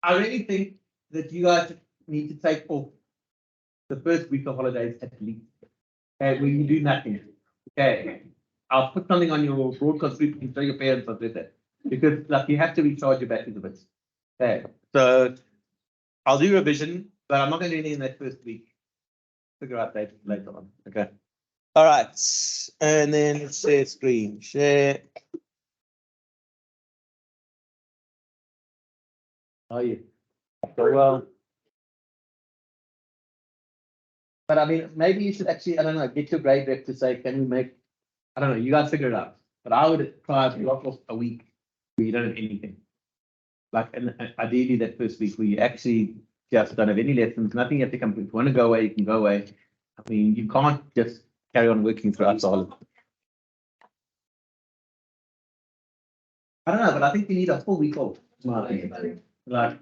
I really think that you guys need to take off the first week of holidays at least. Okay, when you do nothing. Okay. I'll put something on your broadcast group and show your parents what they said. Because like you have to recharge your batteries a bit. Okay. So I'll do revision, but I'm not going to do anything in that first week. Figure out that later on. Okay. All right. And then let's share screen. Share. How are you? Well. But I mean, maybe you should actually, I don't know, get your grade rep to say, can we make, I don't know, you guys figure it out. But I would try to block off a week where you don't have anything. Like, and ideally that first week where you actually just don't have any lessons, nothing you have to come. If you want to go away, you can go away. I mean, you can't just carry on working throughout the holiday. I don't know, but I think you need a full week off. Like,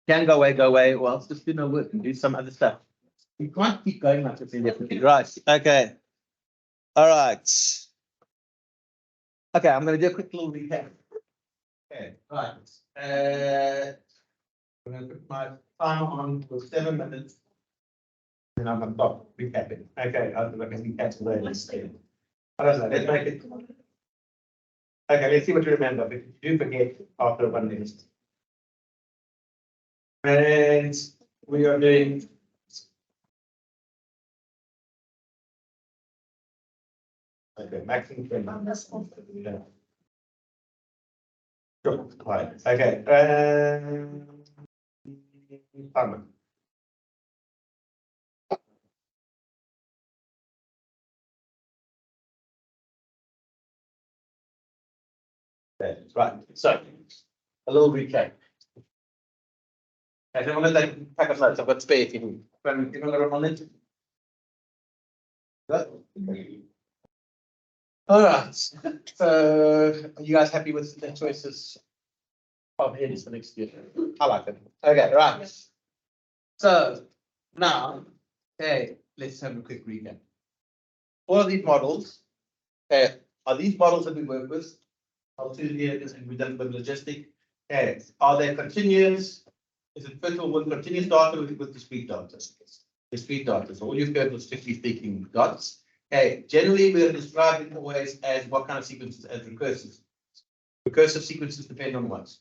can go away, or else just do no work and do some other stuff. You can't keep going like this indefinitely. Right. Okay. All right. Okay, I'm going to do a quick little recap. Okay, right. I'm going to put my timer on for 7 minutes. And I'm going to stop recapping. Okay, I'll do like a recap today. I don't know, let's make it. Okay, let's see what you remember. But you do forget after 1 minute. And we are doing. Okay, maximum. Yeah. Sure. Right. Okay. Timer. Okay, right. So a little recap. Okay, I'm going to take pack of notes. I've got spare if you need. You want to run on it? Good. All right. So are you guys happy with the choices of heads for next year? I like it. Okay, right. So now, okay, let's have a quick recap. All of these models, okay, are these models that we work with? And we've done with logistic. Okay, are they continuous? Is it first of all with continuous data with discrete data? Discrete data. So all you've heard was strictly speaking dots. Okay, generally we are describing always as what kind of sequences as recursive. Recursive sequences depend on what?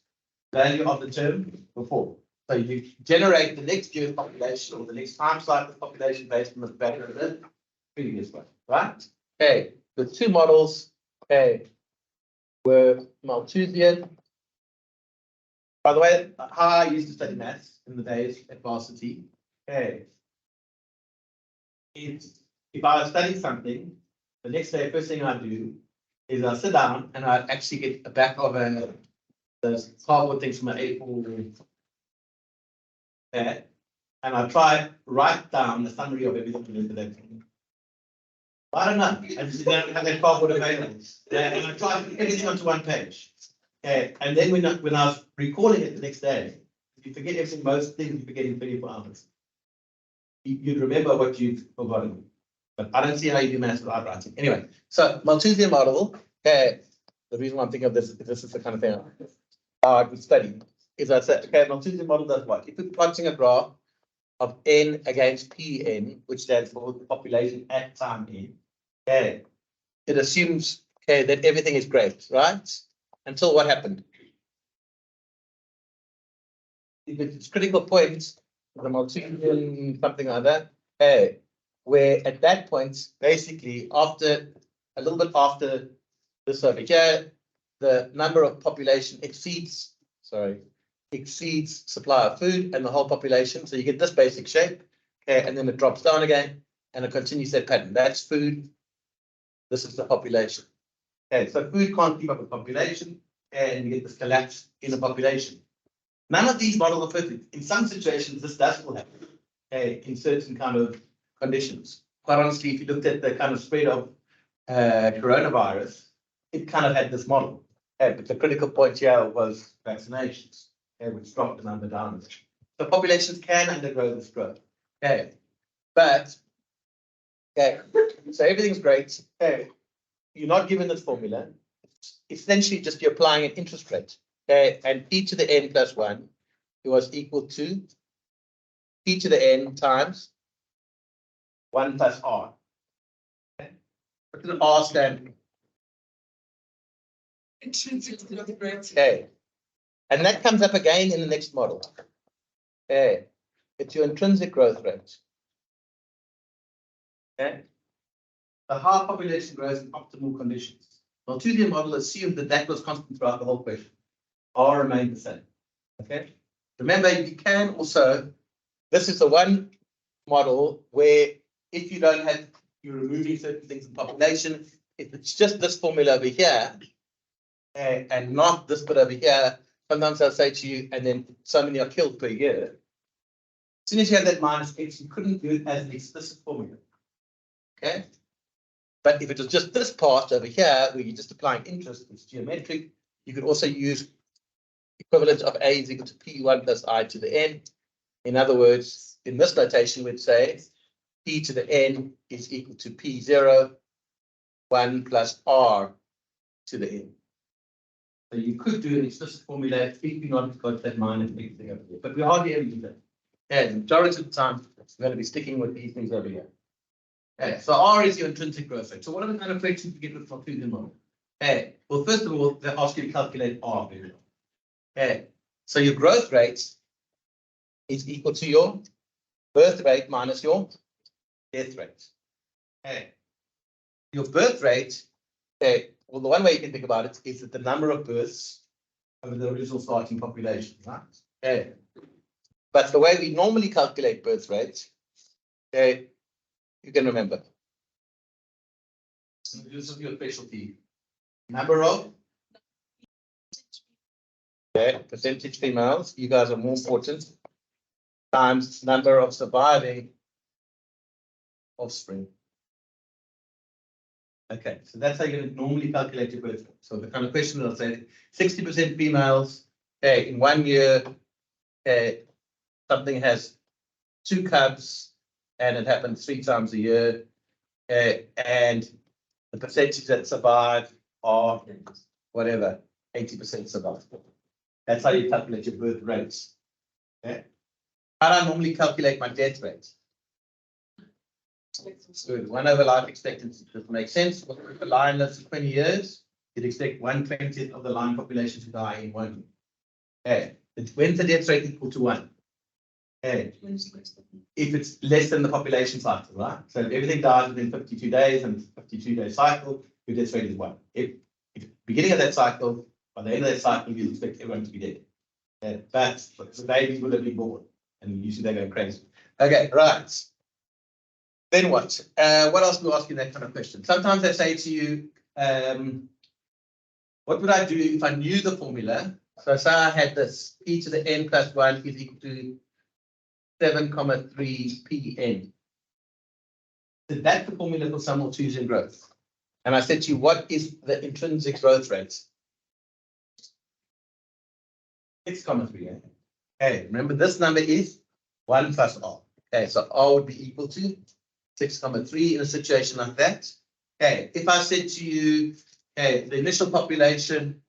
Value of the term before. So you generate the next year's population or the next time cycle population based on the value of the previous one, right? Okay, the two models, okay, were Malthusian. By the way, how I used to study maths in the days at varsity, okay, if I was studying something, the next day, first thing I do is I sit down and I actually get a back of the cardboard things from an A4 pad, and I try write down the summary of everything into that thing. I don't know. I just don't have that cardboard available. And I try to put everything onto one page. Okay. And then when I was recalling it the next day, you forget everything, most things you forget in 24 hours. You'd remember what you've forgotten. But I don't see how you do maths without writing. Anyway, so Malthusian model, okay, the reason why I'm thinking of this is the kind of thing I would study, is I said, okay, Malthusian model does what? If we're plotting a graph of n against Pn, which stands for the population at time n, okay, it assumes, okay, that everything is great, right? Until what happened? If it's critical points, the Malthusian something like that, okay, where at that point, basically, after a little bit after this over here, the number of population exceeds supply of food and the whole population. So you get this basic shape, okay, and then it drops down again and it continues that pattern. That's food. This is the population. Okay, so food can't keep up with population, and you get this collapse in the population. None of these models are perfect. In some situations, this does happen. Okay, in certain kind of conditions. Quite honestly, if you looked at the kind of spread of coronavirus, it kind of had this model. Okay, but the critical point here was vaccinations, okay, which dropped the number down. So populations can undergo this growth. Okay, but okay, so everything's great. Okay, you're not given this formula. It's essentially just you're applying an interest rate. Okay, and e to the n plus 1 was equal to p to the n times 1 plus r. Okay. What does r stand for? Intrinsic growth rate. Okay. And that comes up again in the next model. Okay. It's your intrinsic growth rate. Okay. The how population grows in optimal conditions. Well, 2D model assumed that that was constant throughout the whole question. R remained the same. Okay. Remember, you can also, this is the one model where if you don't have, you're removing certain things in population, if it's just this formula over here, and not this bit over here, sometimes I'll say to you, and then so many are killed per year. As soon as you have that minus x, you couldn't do it as an explicit formula. Okay. But if it was just this part over here, where you're just applying interest, it's geometric, you could also use equivalent of a is equal to p1 plus I to the n. In other words, in this notation, we'd say p to the n is equal to p0, 1 plus r to the n. So you could do an explicit formula if you not got that minus big thing over here, but we hardly ever do that. And the majority of the time, we're going to be sticking with these things over here. Okay, so R is your intrinsic growth rate. So what are the kind of questions we get with Logistic model? Okay, well, first of all, they ask you to calculate R. Okay, so your growth rate is equal to your birth rate minus your death rate. Okay, your birth rate, okay, well, the one way you can think about it is that the number of births over the original starting population, right? Okay, but the way we normally calculate birth rates, okay, you can remember. So this is your specialty. Number of percentage females, you guys are more important, times number of surviving offspring. Okay, so that's how you're going to normally calculate your birth rate. So the kind of question that I'll say 60% females, okay, in 1 year, something has 2 cubs and it happens 3 times a year, and the percentage that survive are whatever, 80% survive. That's how you calculate your birth rates. Okay. How do I normally calculate my death rate? Good. 1 over life expectancy. Does it make sense? If a lion lives for 20 years, you'd expect 1/20 of the lion population to die in 1 year. Okay. When's the death rate equal to 1? Okay. If it's less than the population cycle, right? So if everything dies within 52 days and 52-day cycle, your death rate is 1. If beginning of that cycle, by the end of that cycle, you expect everyone to be dead. But the babies will have been born, and usually they go crazy. Okay, right. Then what? What else do we ask in that kind of question? Sometimes they say to you, what would I do if I knew the formula? So say I had this, p to the n plus 1 is equal to 7,3 pn. So that's the formula for sum or twos in growth. And I said to you, what is the intrinsic growth rate? 6,3. Okay, remember this number is 1 plus r. Okay, so r would be equal to 6,3 in a situation like that. Okay, if I said to you, okay, the initial population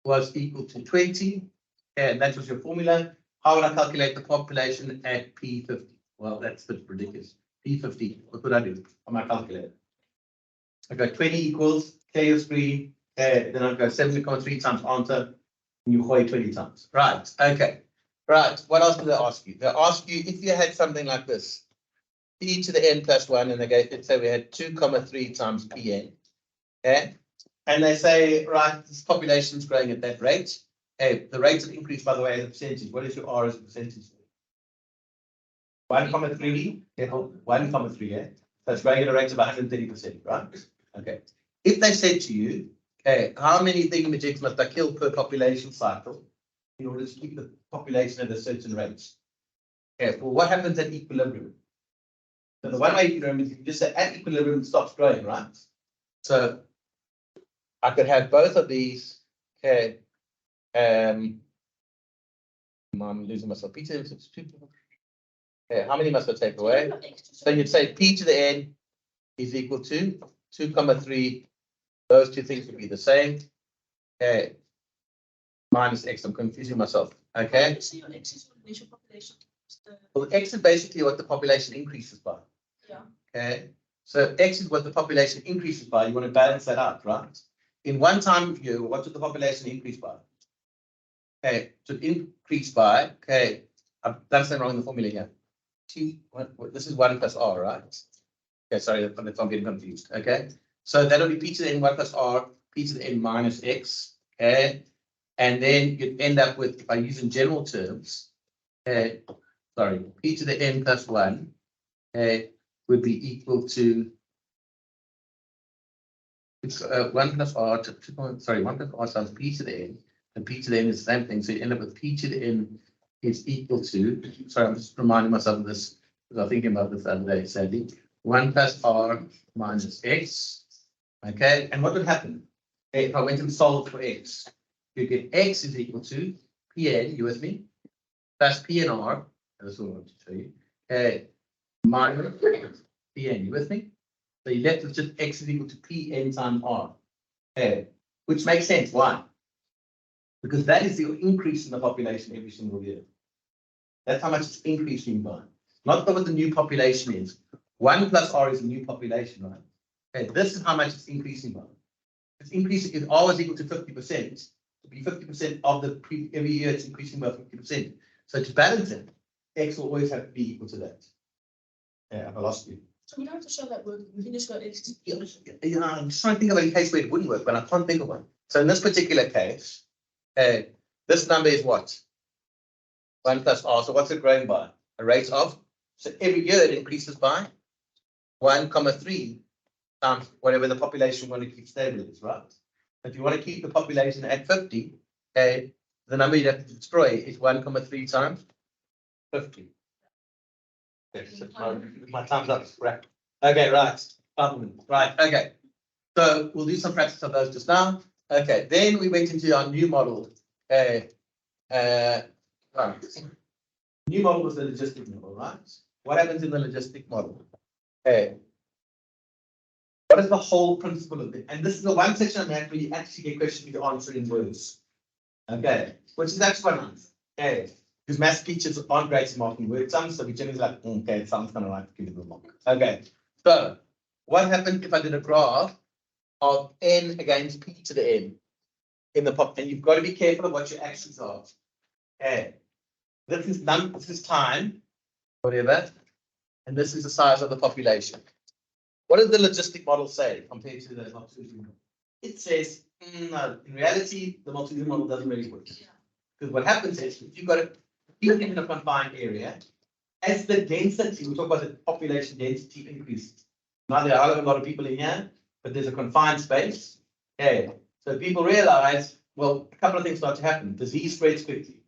was equal to 20, okay, and that was your formula, how would I calculate the population at P50? Well, that's a bit ridiculous. P50, what would I do on my calculator? I go 20 equals K of 3, then I go 7.3 times answer, and you weigh 20 times. Right, okay. Right, what else do they ask you? They ask you if you had something like this, p to the n plus 1, and they go, let's say we had 2,3 times pn, okay? And they say, right, this population is growing at that rate. Okay, the rate of increase, by the way, is a percentage. What is your R as a percentage? 1,3, yeah, 1,3, yeah? So it's growing at a rate of 130%, right? Okay. If they said to you, okay, how many thingamajigs must I kill per population cycle in order to keep the population at a certain rate? Okay, well, what happens at equilibrium? So the one way you can remember is you can just say at equilibrium it stops growing, right? So I could have both of these. Okay. I'm losing myself. P to the n. Okay, how many must I take away? So you'd say p to the n is equal to 2,3. Those two things would be the same. Okay. minus x. I'm confusing myself. Okay. So your x is your initial population. Well, x is basically what the population increases by. Yeah. Okay. So x is what the population increases by. You want to balance that out, right? In one time view, what did the population increase by? Okay, to increase by, okay, I've done something wrong in the formula here. This is 1 plus r, right? Okay, sorry, if I'm getting confused. Okay, so that'll be p to the n 1 plus r, p to the n minus x. Okay, and then you'd end up with, if I use in general terms, okay, sorry, p to the n plus 1, okay, would be equal to 1 plus r sorry, 1 plus r times p to the n, and p to the n is the same thing. So you end up with p to the n is equal to, sorry, I'm just reminding myself of this because I was thinking about this the other day, sadly. 1 plus r minus x. Okay, and what would happen? Okay, if I went and solved for x, you get x is equal to Pn, you with me? Plus Pnr, that's what I want to show you. Okay, minus Pn, you with me? So you're left with just x is equal to Pn times r. Okay, which makes sense. Why? Because that is the increase in the population every single year. That's how much it's increasing by. Not what the new population is. 1 plus r is a new population, right? Okay, this is how much it's increasing by. It's increasing, if r is equal to 50%, to be 50% of the every year it's increasing by 50%. So to balance it, x will always have to be equal to that. Yeah, I lost you. So we don't have to show that work. We can just go x. Yeah, I'm just trying to think of a case where it wouldn't work, but I can't think of one. So in this particular case, this number is what? 1 plus r. So what's it growing by? A rate of, so every year it increases by 1,3 times whatever the population want to keep stable is, right? If you want to keep the population at 50, the number you'd have to destroy is 1,3 times 50. Okay, so my time's up. Right. Okay, right. Right, okay. So we'll do some practice of those just now. Okay, then we went into our new model. Right. New model was the logistic model, right? What happens in the logistic model? Okay. What is the whole principle of it? And this is the one section of math where you actually get questions you answer in words. Okay, which is actually quite nice. Okay, because math teachers aren't great at marking word sums, so we generally like, okay, someone's gonna like give it a mark. Okay, so what happened if I did a graph of n against p to the n in the pop? And you've got to be careful of what your actions are. Okay, this is time, whatever, and this is the size of the population. What does the logistic model say compared to the multiplication model? It says, no, in reality, the multiplication model doesn't really work. Because what happens is, if you've got in a confined area, as the density, we talk about the population density increases. Now there are a lot of people in here, but there's a confined space. Okay, so people realize, well, a couple of things start to happen. Disease spreads quickly.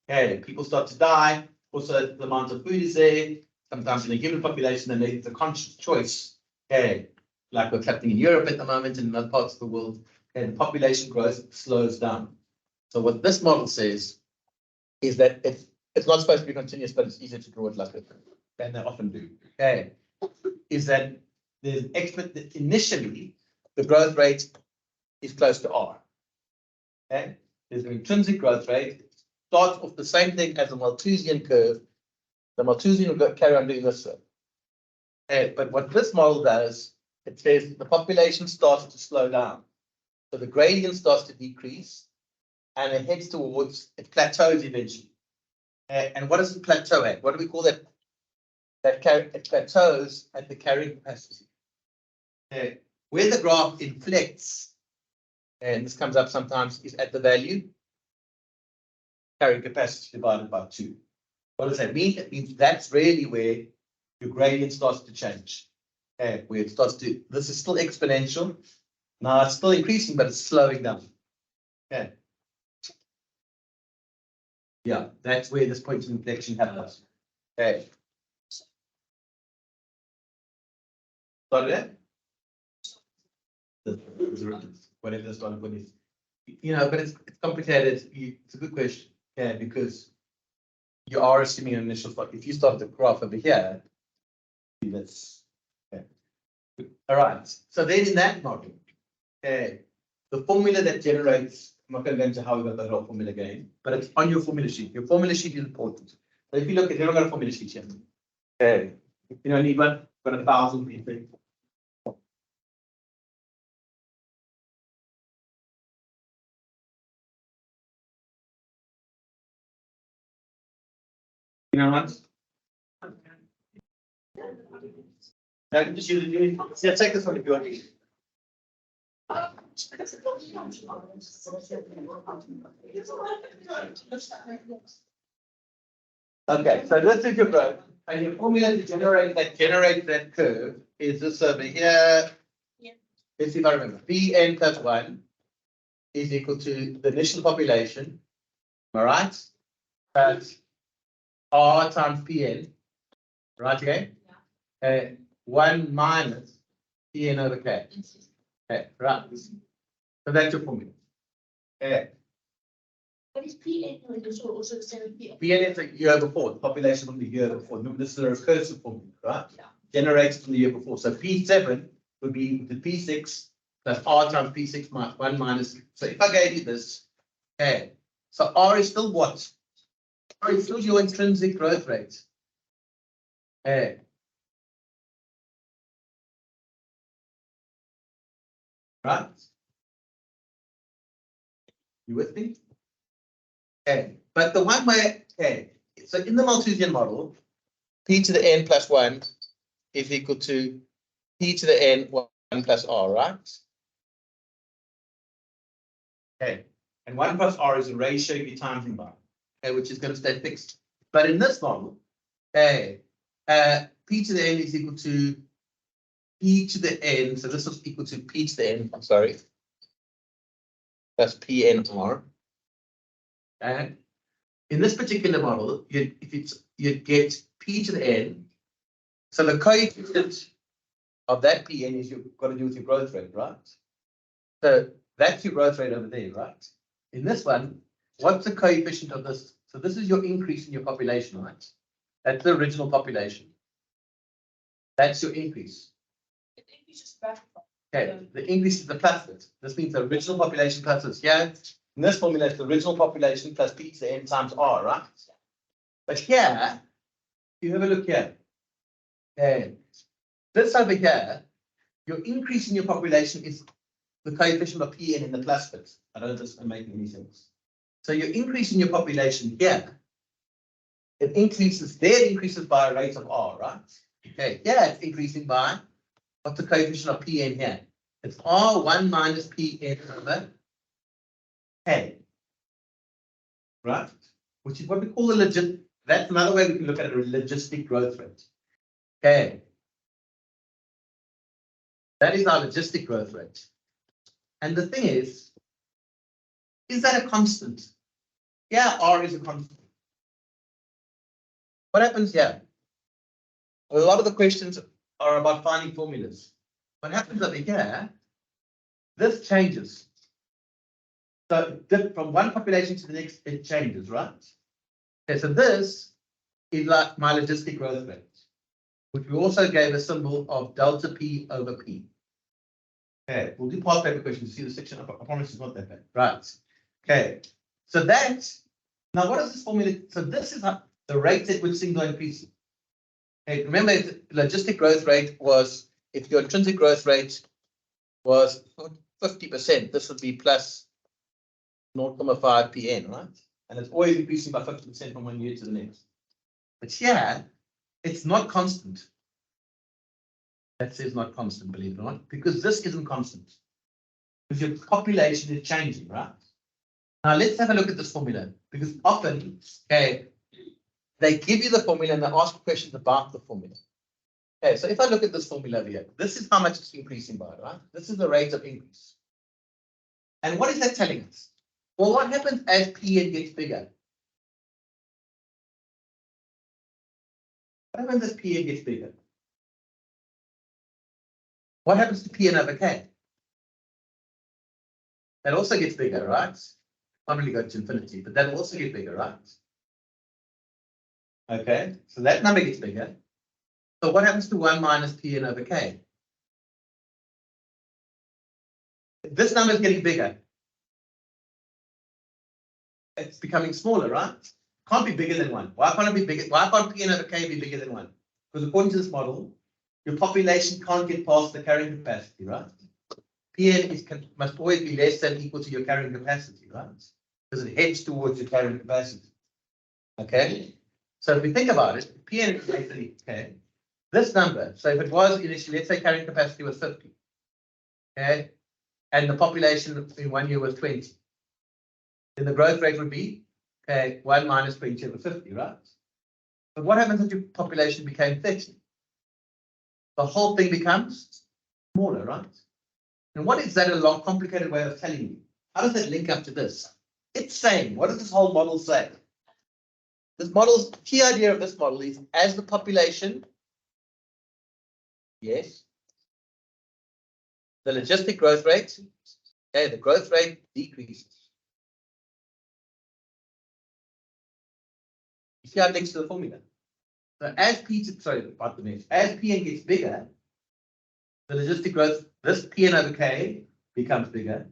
Okay, people start to die. Also, the amount of food is there. Sometimes in a given population, they make the conscious choice. Okay, like what's happening in Europe at the moment and in other parts of the world, and population growth slows down. So what this model says is that it's not supposed to be continuous, but it's easier to draw it like it, and they often do. Okay, is that there's initially the growth rate is close to R. Okay, there's an intrinsic growth rate. Starts off the same thing as the Malthusian curve. The Malthusian will carry on doing this. But what this model does, it says the population starts to slow down. So the gradient starts to decrease and it heads towards, it plateaus eventually. And what does it plateau at? What do we call that? It plateaus at the carrying capacity. Where the graph inflects, and this comes up sometimes, is at the value carrying capacity divided by 2. What does that mean? It means that's really where your gradient starts to change. Okay, where it starts to, this is still exponential. Now it's still increasing, but it's slowing down. Okay. Yeah, that's where this point of inflection happens. Okay. Started there? Whatever the starting point is. You know, but it's complicated. It's a good question. Yeah, because you are assuming an initial spot. If you start the graph over here, that's okay. All right. So then in that model, the formula that generates I'm not going to go into how we got the whole formula again, but it's on your formula sheet. Your formula sheet is important. So if you look at, you've not got a formula sheet here. Okay. You don't need one, got 1,000 people. You know what? I can just use it. Yeah, take this one if you want. Okay, so this is your growth, and your formula to generate that curve is this over here. Yeah. Let's see if I remember. Pn plus 1 is equal to the initial population. All right? That's R times Pn. Right, okay? 1 minus Pn over K. Okay, right. So that's your formula. Okay. What is PN also the same as PN? Pn is a year before, the population from the year before. Remember, this is a recursive formula, right? Yeah. Generated from the year before. So P7 would be equal to P6 plus R times P6 minus 1 minus. So if I gave you this, okay, so R is still what? R is still your intrinsic growth rate. Okay. Right? You with me? Okay. But the one way, okay, so in the Malthusian model, P to the N plus 1 is equal to P to the N 1 plus R, right? Okay, and 1 plus R is a ratio you're timing by, okay, which is going to stay fixed. But in this model, okay, P to the N is equal to P to the N, so this is equal to P to the N, I'm sorry, that's PNR. And in this particular model, you get P to the N, so the coefficient of that Pn is you've got to do with your growth rate, right? So that's your growth rate over there, right? In this one, what's the coefficient of this? So this is your increase in your population, right? That's the original population. That's your increase. It increases back. Okay, the increase is the plus bit. This means the original population plus this. Yeah, in this formula, it's the original population plus P to the N times R, right? But here, you have a look here. Okay, this over here, your increase in your population is the coefficient of Pn in the plus bit. I don't know if this is making any sense. So your increase in your population here, it increases by a rate of R, right? Okay, yeah, it's increasing by what's the coefficient of Pn here? It's R1 minus Pn over K. Right? Which is what we call the that's another way we can look at a logistic growth rate. Okay. That is our logistic growth rate. And the thing is that a constant? Yeah, R is a constant. What happens here? A lot of the questions are about finding formulas. What happens over here? This changes. So from one population to the next, it changes, right? Okay, so this is like my logistic growth rate, which we also gave a symbol of delta P over P. Okay, we'll do past paper questions to see the section. I promise it's not that bad. Right. Okay. So that's now what is this formula? So this is the rate at which things are increasing. Okay, remember the logistic growth rate was if your intrinsic growth rate was 50%, this would be plus 0.5 PN, right? And it's always increasing by 50% from one year to the next. But here, it's not constant. That says not constant, believe it or not, because this isn't constant. Because your population is changing, right? Now let's have a look at this formula, because often, okay, they give you the formula and they ask questions about the formula. Okay, so if I look at this formula over here, this is how much it's increasing by, right? This is the rate of increase. And what is that telling us? Well, what happens as Pn gets bigger? What happens as Pn gets bigger? What happens to Pn over K? That also gets bigger, right? Can't really go to infinity, but that will also get bigger, right? Okay, so that number gets bigger. So what happens to 1 minus Pn over K? This number is getting bigger. it's becoming smaller, right? Can't be bigger than 1. Why can't it be bigger? Why can't Pn over K be bigger than 1? Because according to this model, your population can't get past the carrying capacity, right? Pn must always be less than equal to your carrying capacity, right? Because it heads towards your carrying capacity. Okay? So if we think about it, Pn is basically, okay, this number, so if it was initially, let's say carrying capacity was 50, okay, and the population in 1 year was 20, then the growth rate would be, okay, 1 minus 20 over 50, right? But what happens if your population became 30? The whole thing becomes smaller, right? And what is that a long, complicated way of telling you? How does that link up to this? It's saying, what does this whole model say? This model's key idea of this model is as the population, yes, the logistic growth rate, okay, the growth rate decreases. You see how it links to the formula? So as P, sorry, pardon me, as Pn gets bigger, the logistic growth, this Pn over K becomes bigger.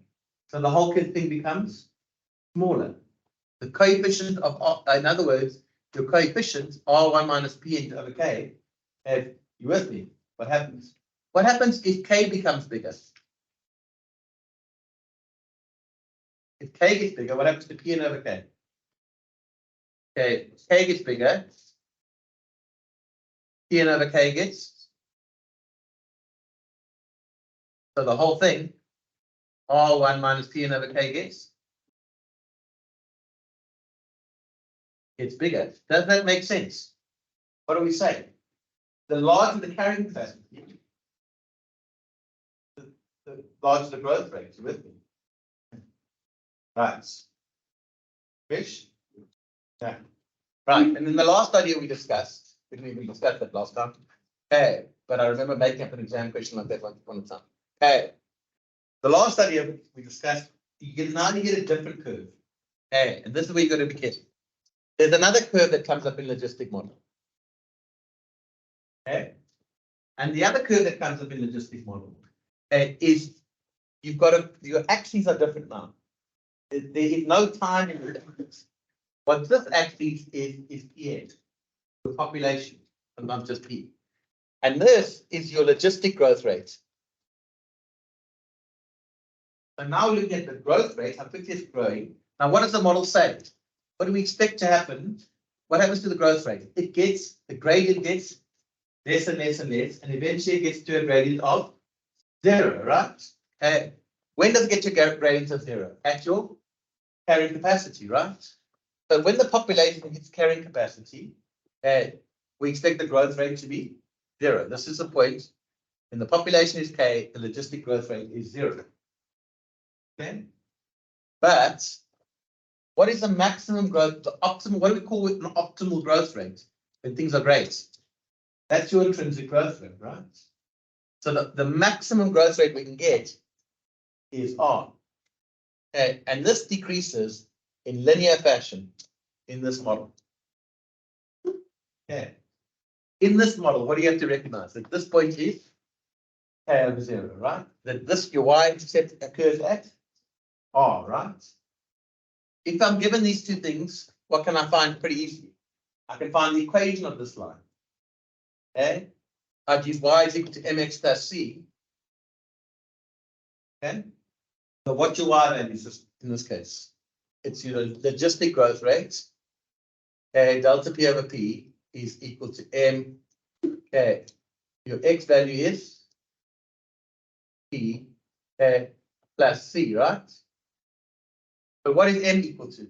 So the whole thing becomes smaller. The coefficient of, in other words, your coefficient R1 minus Pn over K, you with me? What happens? What happens if K becomes bigger? If K gets bigger, what happens to Pn over K? Okay, K gets bigger. Pn over K gets. So the whole thing, R1 minus Pn over K gets bigger. Does that make sense? What do we say? The larger the carrying capacity, the larger the growth rate. You with me? Right. Fish? Yeah. Right. And then the last idea we discussed, we didn't even discuss that last time. Okay. But I remember making up an exam question like that one time. Okay. The last idea we discussed, you get a different curve. Okay. And this is where you're going to be careful. There's another curve that comes up in logistic model. Okay. And the other curve that comes up in logistic model is your axes are different now. There is no time in the difference. What this axis is P, the population, and not just P. And this is your logistic growth rate. So now looking at the growth rate, how quickly it's growing. Now, what does the model say? What do we expect to happen? What happens to the growth rate? The gradient gets less and less and less, and eventually it gets to a gradient of 0, right? When does it get to a gradient of 0? At your carrying capacity, right? So when the population hits carrying capacity, we expect the growth rate to be 0. This is the point. When the population is K, the logistic growth rate is 0. Okay? But what is the maximum growth, the optimal, what do we call it, an optimal growth rate when things are great? That's your intrinsic growth rate, right? So the maximum growth rate we can get is R. Okay, and this decreases in linear fashion in this model. Okay. In this model, what do you have to recognize? That this point is K over 0, right? That this, your y-intercept occurs at R, right? If I'm given these two things, what can I find pretty easily? I can find the equation of this line. Okay? I'd use y is equal to mx plus c. Okay? So what your y value is in this case? It's your logistic growth rate. Okay, delta p over p is equal to m. Okay, your x value is p plus c, right? But what is m equal to?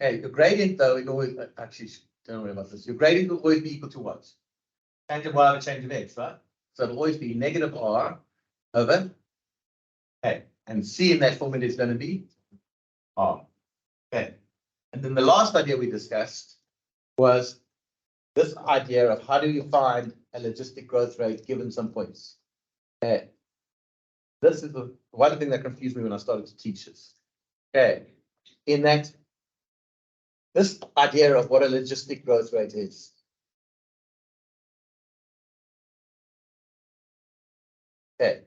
Okay, your gradient though, it always actually don't worry about this. Your gradient will always be equal to what? Change of y over change of x, right? So it'll always be negative r over. Okay, and c in that formula is going to be r. Okay, and then the last idea we discussed was this idea of how do you find a logistic growth rate given some points. Okay, this is the one thing that confused me when I started to teach this. Okay, in that this idea of what a logistic growth rate is. Okay.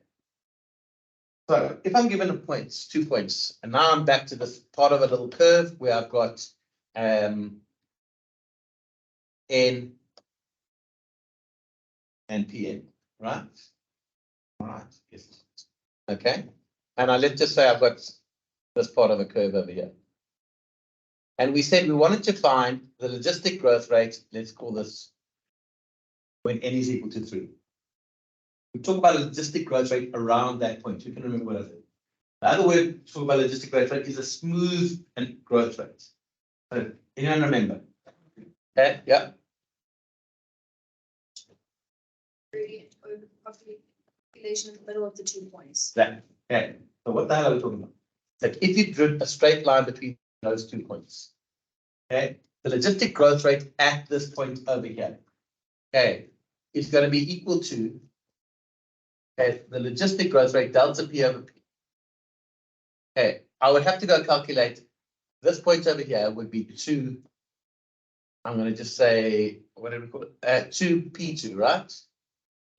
So if I'm given a points, 2 points, and now I'm back to this part of a little curve where I've got N and Pn, right? Right. Yes. Okay. And let's just say I've got this part of a curve over here. And we said we wanted to find the logistic growth rate, let's call this when n is equal to 3. We talk about a logistic growth rate around that point. You can remember what I said. The other word to talk about logistic growth rate is a smooth and growth rate. So anyone remember? Okay, yeah. Population in the middle of the 2 points. That. Okay. So what the hell are we talking about? That if you drew a straight line between those 2 points, okay, the logistic growth rate at this point over here, okay, is going to be equal to, okay, the logistic growth rate delta P over P. Okay, I would have to go calculate this point over here would be 2. I'm going to just say, what do we call it? 2P2, right?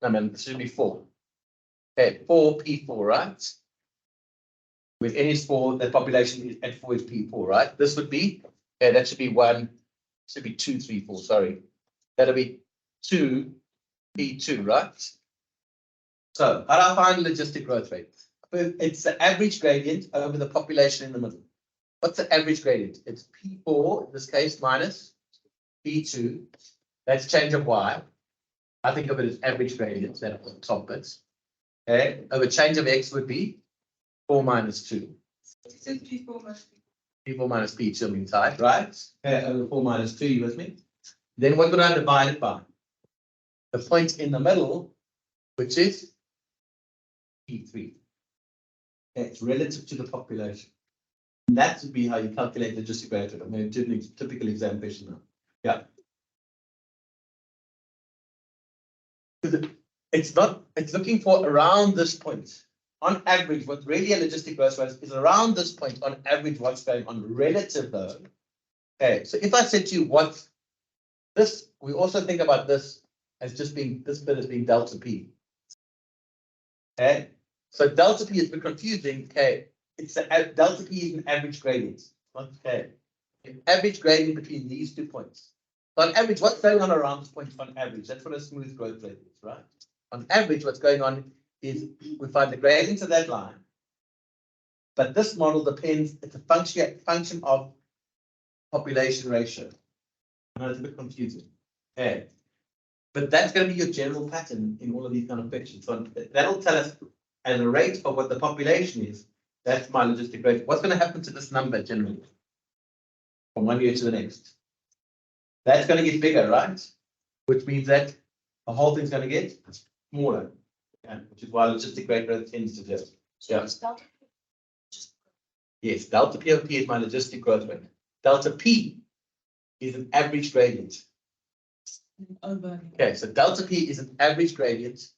I mean, this should be 4. Okay, 4P4, right? With n is 4, the population is at 4 is P4, right? This would be, okay, that should be 1, should be 2, 3, 4, sorry. That'll be 2P2, right? So, how do I find logistic growth rate? It's the average gradient over the population in the middle. What's the average gradient? It's P4, in this case, minus P2. That's change of Y. I think of it as average gradient, that on the top bits. Okay, over change of X would be 4 minus 2. P4 minus P2 means height, right? Okay, over 4 minus 2, you with me? Then what would I divide it by? The point in the middle, which is P3. Okay, it's relative to the population. And that would be how you calculate logistic growth rate. I'm going to do a typical exam question now. Yeah. It's looking for around this point. On average, what really a logistic growth rate is around this point on average, what's going on relative though. Okay, so if I said to you what this, we also think about this as just being, this bit as being delta P. Okay, so delta P is a bit confusing. Okay, it's a delta P is an average gradient. Okay, an average gradient between these 2 points. So on average, what's going on around this point on average? That's what a smooth growth rate is, right? On average, what's going on is we find the gradient of that line. But this model depends, it's a function of population ratio. I know it's a bit confusing. Okay. But that's going to be your general pattern in all of these kind of pictures. So that'll tell us as a rate of what the population is. That's my logistic rate. What's going to happen to this number generally from one year to the next? That's going to get bigger, right? Which means that the whole thing's going to get smaller. Yeah, which is why logistic rate growth tends to do. Yeah. Yes, delta P of P is my logistic growth rate. Delta P is an average gradient. Okay, so delta P is an average gradient.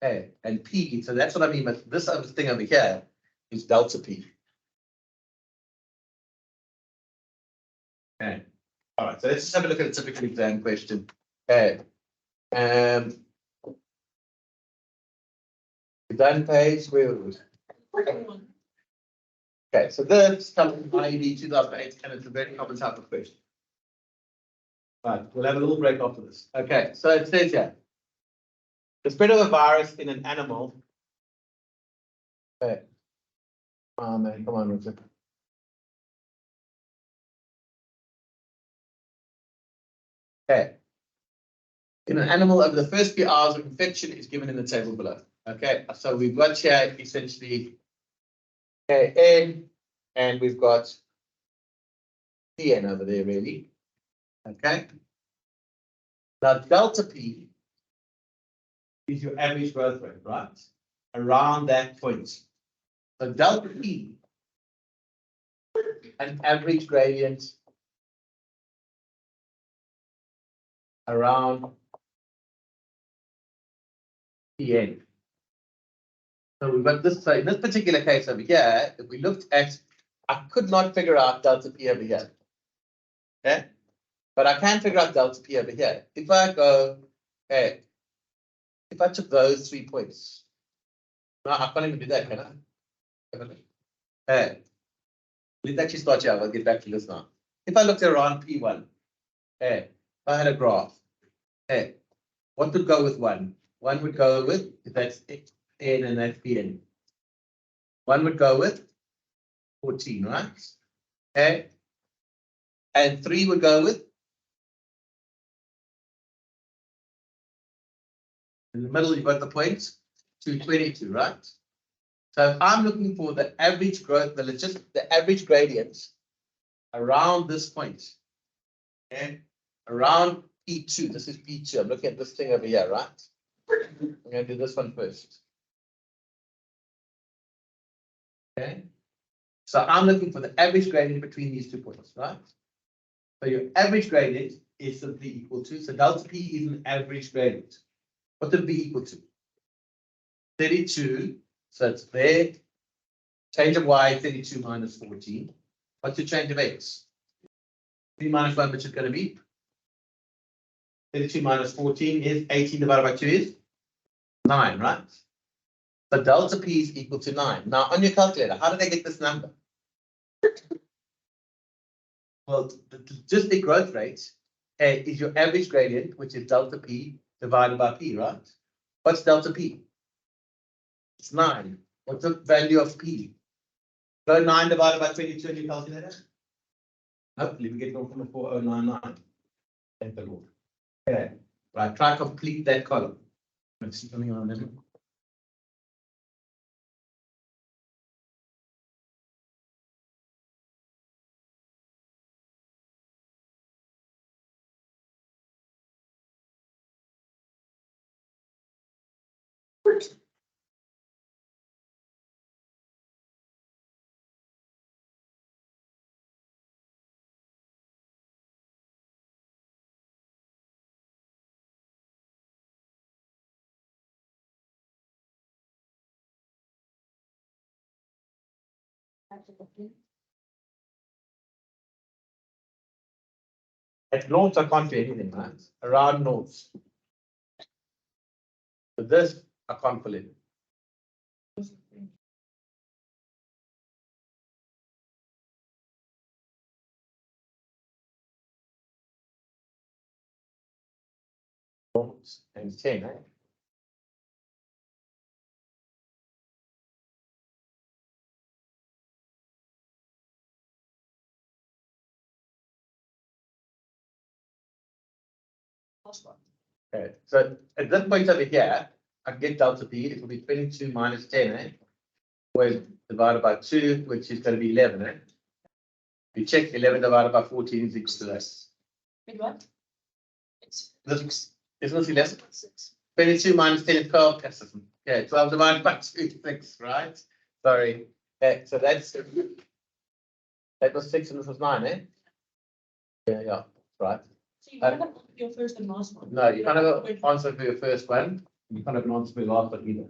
Okay, and P, so that's what I mean by this other thing over here is delta P. Okay, all right, so let's just have a look at a typical exam question. Okay, done page, where was it? Okay, so this comes from IED 2008, and it's a very common type of question. Right, we'll have a little break after this. Okay, so it says here, the spread of a virus in an animal. Okay. Oh man, come on, Richard. Okay. In an animal, over the first few hours of infection is given in the table below. Okay, so we've got here essentially N, and we've got Pn over there, really. Okay. Now, delta P is your average growth rate, right? Around that point. So delta P, an average gradient around Pn. So we've got this, so in this particular case over here, if we looked at, I could not figure out delta P over here. Okay, but I can figure out delta P over here. If I go, okay, if I took those 3 points, No, I can't even do that, can I? Hey, let's actually start here. I'll get back to this now. If I looked around P1, hey, if I had a graph, hey, what would go with 1? 1 would go with, if that's N and that's Pn. 1 would go with 14, right? Okay. And 3 would go with, in the middle, you've got the points, 222, right? So if I'm looking for the average growth, the average gradient around this point, okay, around P2, this is P2, I'm looking at this thing over here, right? I'm going to do this one first. Okay, so I'm looking for the average gradient between these 2 points, right? So your average gradient is simply equal to, so delta P is an average gradient. What would it be equal to? 32, so it's there. Change of y, 32 minus 14. What's the change of x? 3 minus 1, which is going to be 32 minus 14 is 18 divided by 2 is 9, right? So delta P is equal to 9. Now, on your calculator, how did I get this number? Well, just the growth rate is your average gradient, which is delta P divided by P, right? What's delta P? It's 9. What's the value of P? Go 9 divided by 22 in your calculator. Hopefully, we get 0.4099. Thank the Lord. Okay, right, try to complete that column. Let's see something on there. At notes, I can't do anything, right? Around notes. So this, I can't pull in. Notes and 10, right? Okay, so at this point over here, I can get delta P, it will be 22 minus 10, eh? Well, divided by 2, which is going to be 11, eh? You check 11 divided by 14 is equal to this. Wait, what? This isn't this 11? 22 minus 10 is 12. Yes, okay, 12 divided by 2 is 6, right? Sorry. Okay, so that was 6 and this was 9, eh? Yeah, right. So you have your first and last one. No, you can't have an answer for your first one. You can't have an answer for your last one either.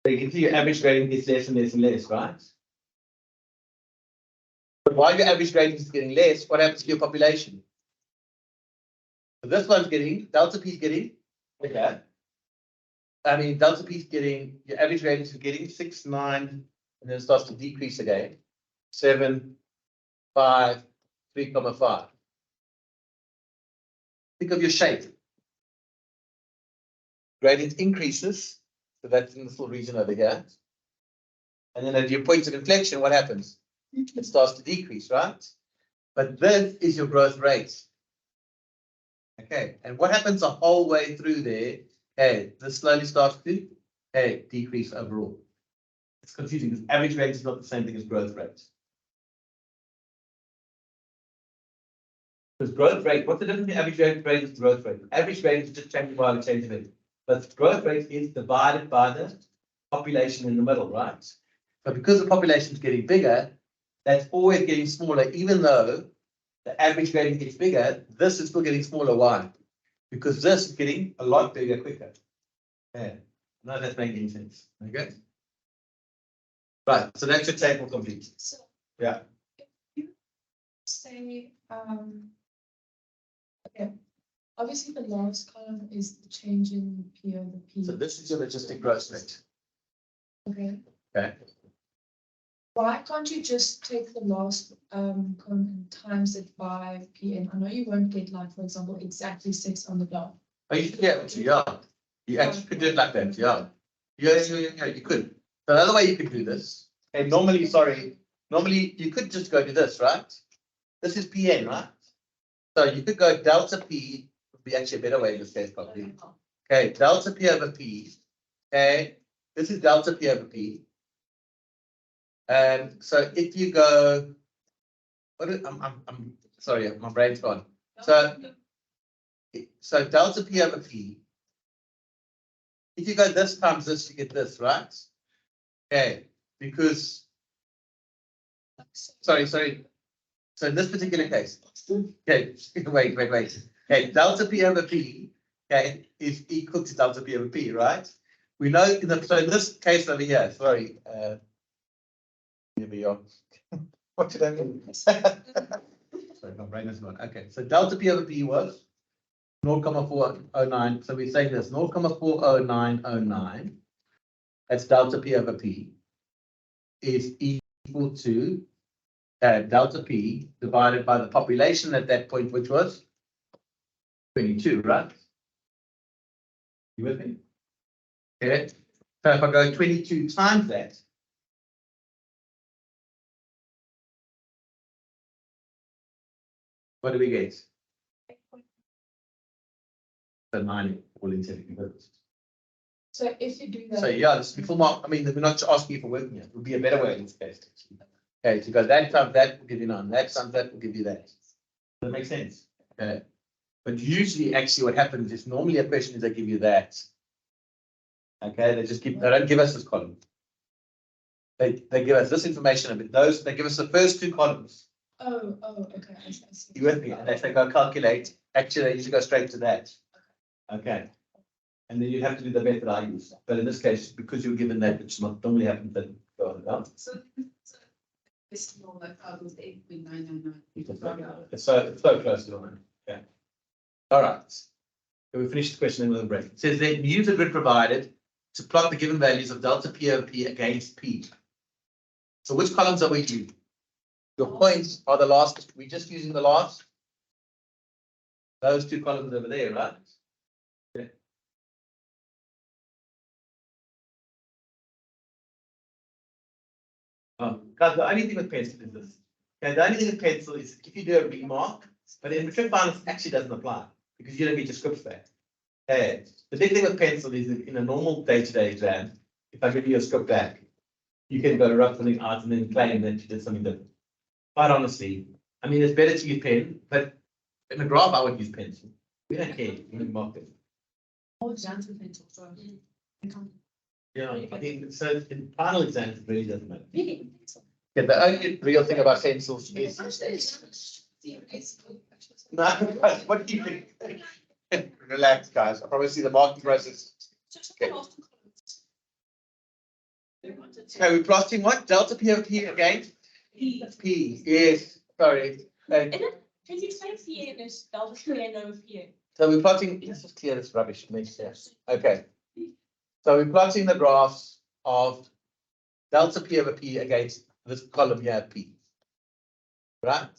So you can see your average gradient gets less and less and less, right? But while your average gradient is getting less, what happens to your population? So this one's getting, delta P is getting bigger. I mean, delta P is getting, your average gradient is getting 6, 9, and then it starts to decrease again. 7, 5, 3,5. Think of your shape. Gradient increases, so that's in this little region over here. And then at your point of inflection, what happens? It starts to decrease, right? But this is your growth rate. Okay, and what happens the whole way through there? Hey, this slowly starts to decrease overall. It's confusing because average rate is not the same thing as growth rate. Because growth rate, what's the difference between average rate and growth rate? Average rate is just changing by the change of it. But growth rate is divided by the population in the middle, right? So because the population is getting bigger, that's always getting smaller, even though the average gradient gets bigger, this is still getting smaller. Why? Because this is getting a lot bigger quicker. Yeah, no, that's making any sense. Okay. Right, so that's your table complete. So Yeah. Say, okay, obviously the last column is the change in P over P. So this is your logistic growth rate. Okay, Okay. why can't you just take the last column and times it by PN? I know you won't get, like, for example, exactly 6 on the dot. Oh, you should be able to, yeah. You actually could do it like that, yeah. Yeah, you could. So another way you could do this, and normally you could just go to this, right? This is PN, right? So you could go delta P, would be actually a better way in this case probably. Okay, delta P over P. Okay, this is delta P over P. And so if you go, I'm sorry, my brain's gone. So delta P over P. If you go this times this, you get this, right? Okay, because, sorry. So in this particular case, okay, wait. Okay, delta P over P, okay, is equal to delta P over P, right? We know so in this case over here, sorry, here we are. What did I mean? Sorry, my brain is gone. Okay, so delta P over P was 0,409. So we're saying this 0,40909. That's delta P over P is equal to delta P divided by the population at that point, which was 22, right? You with me? Okay. So if I go 22 times that, what do we get? So 9 all intended purposes. So if you do that. So yeah, this before mark, I mean, we're not asking you for working it. It would be a better way in this case. Okay, so you go that times that will give you 9, that times that will give you that. Does that make sense? Okay. But usually actually what happens is normally a question is they give you that. Okay, they don't give us this column. They give us this information, but they give us the first 2 columns. Oh, okay, I see. You with me? And if they go calculate, actually they usually go straight to that. Okay. And then you have to do the method I use. But in this case, because you're given that, which normally happens, then go on down. So this is more like out of 8.999. It's so close to one. Okay. All right. So we finished the question in with a break. It says then use a grid provided to plot the given values of delta P over P against P. So which columns are we using? Your points are the last, we're just using the last. Those 2 columns over there, right? Okay. Guys, the only thing with pencil is this. Okay, the only thing with pencil is if you do a remark, but in return finance actually doesn't apply because you don't get your scripts back. Okay, the big thing with pencil is that in a normal day-to-day exam, if I give you a script back, you can go rough something out and then claim that you did something different. Quite honestly, I mean, it's better to use pen, but in a graph, I would use pencil. We don't care. We don't mark it. All exams with pencil, so. Yeah, I think so. In final exams, it really doesn't matter. Really? Yeah, the only real thing about pencils is no, what do you think? Relax, guys. I promise you the marking process. Okay. So we're plotting what? Delta P over P again? P, yes, sorry. Can you say PN is delta PN over PN? So we're plotting, let's just clear this rubbish. Makes sense. Okay. So we're plotting the graphs of delta P over P against this column here, P. Right?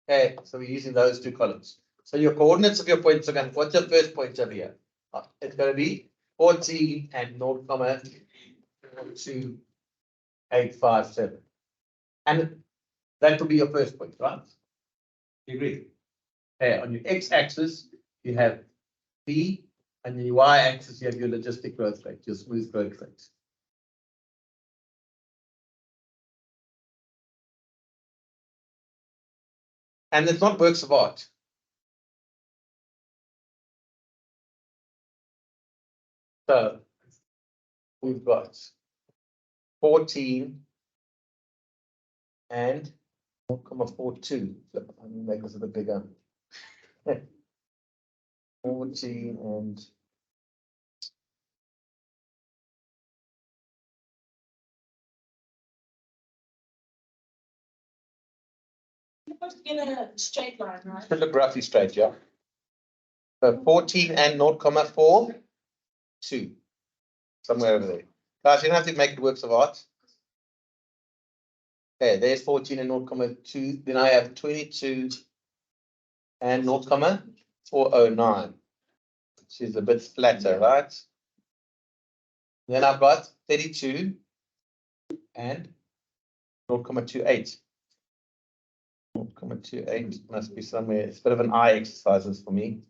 Okay, so we're using those 2 columns. So your coordinates of your points are going, what's your first point over here? It's going to be 14 and 0,2857. And that will be your first point, right? You agree? Okay, on your x-axis, you have P, and your y-axis, you have your logistic growth rate, your smooth growth rate. And it's not works of art. So we've got 14 and 0,42. So I'm going to make this a bit bigger. 14 and put it in a straight line, right? Should look roughly straight, yeah. So 14 and 0.4, 2. Somewhere over there. Guys, you don't have to make it works of art. Okay, there's 14 and 0.2. Then I have 22 and 0.409, which is a bit flatter, right? Then I've got 32 and 0.28. 0.28 must be somewhere. It's a bit of an eye exercises for me.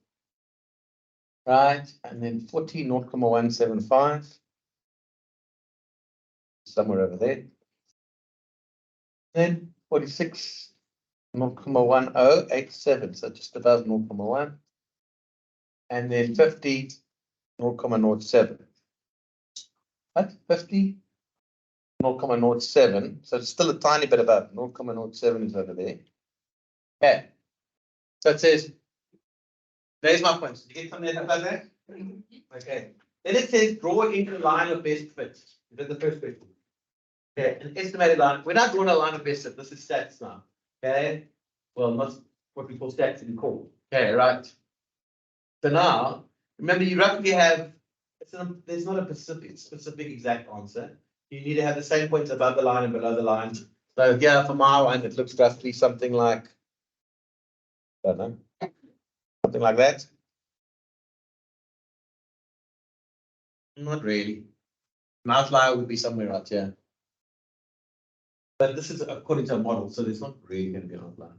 Right, and then 40, 0.175. Somewhere over there. Then 46, 0.1087, so just above 0.1. And then 50, 0.07. What? 50, 0.07. So it's still a tiny bit above. 0.07 is over there. Okay. So it says, there's my points. Did you get something about that? Okay. Then it says draw into a line of best fit. Is that the first question? Okay, an estimated line. We're not drawing a line of best fit. This is stats now. Okay. Well, not what we call stats in core. Okay, right. So now, remember, you roughly have, there's not a specific exact answer. You need to have the same points above the line and below the line. So yeah, for my one, it looks roughly something like, I don't know, something like that. Not really. An outlier would be somewhere out here. But this is according to a model, so there's not really going to be an outlier.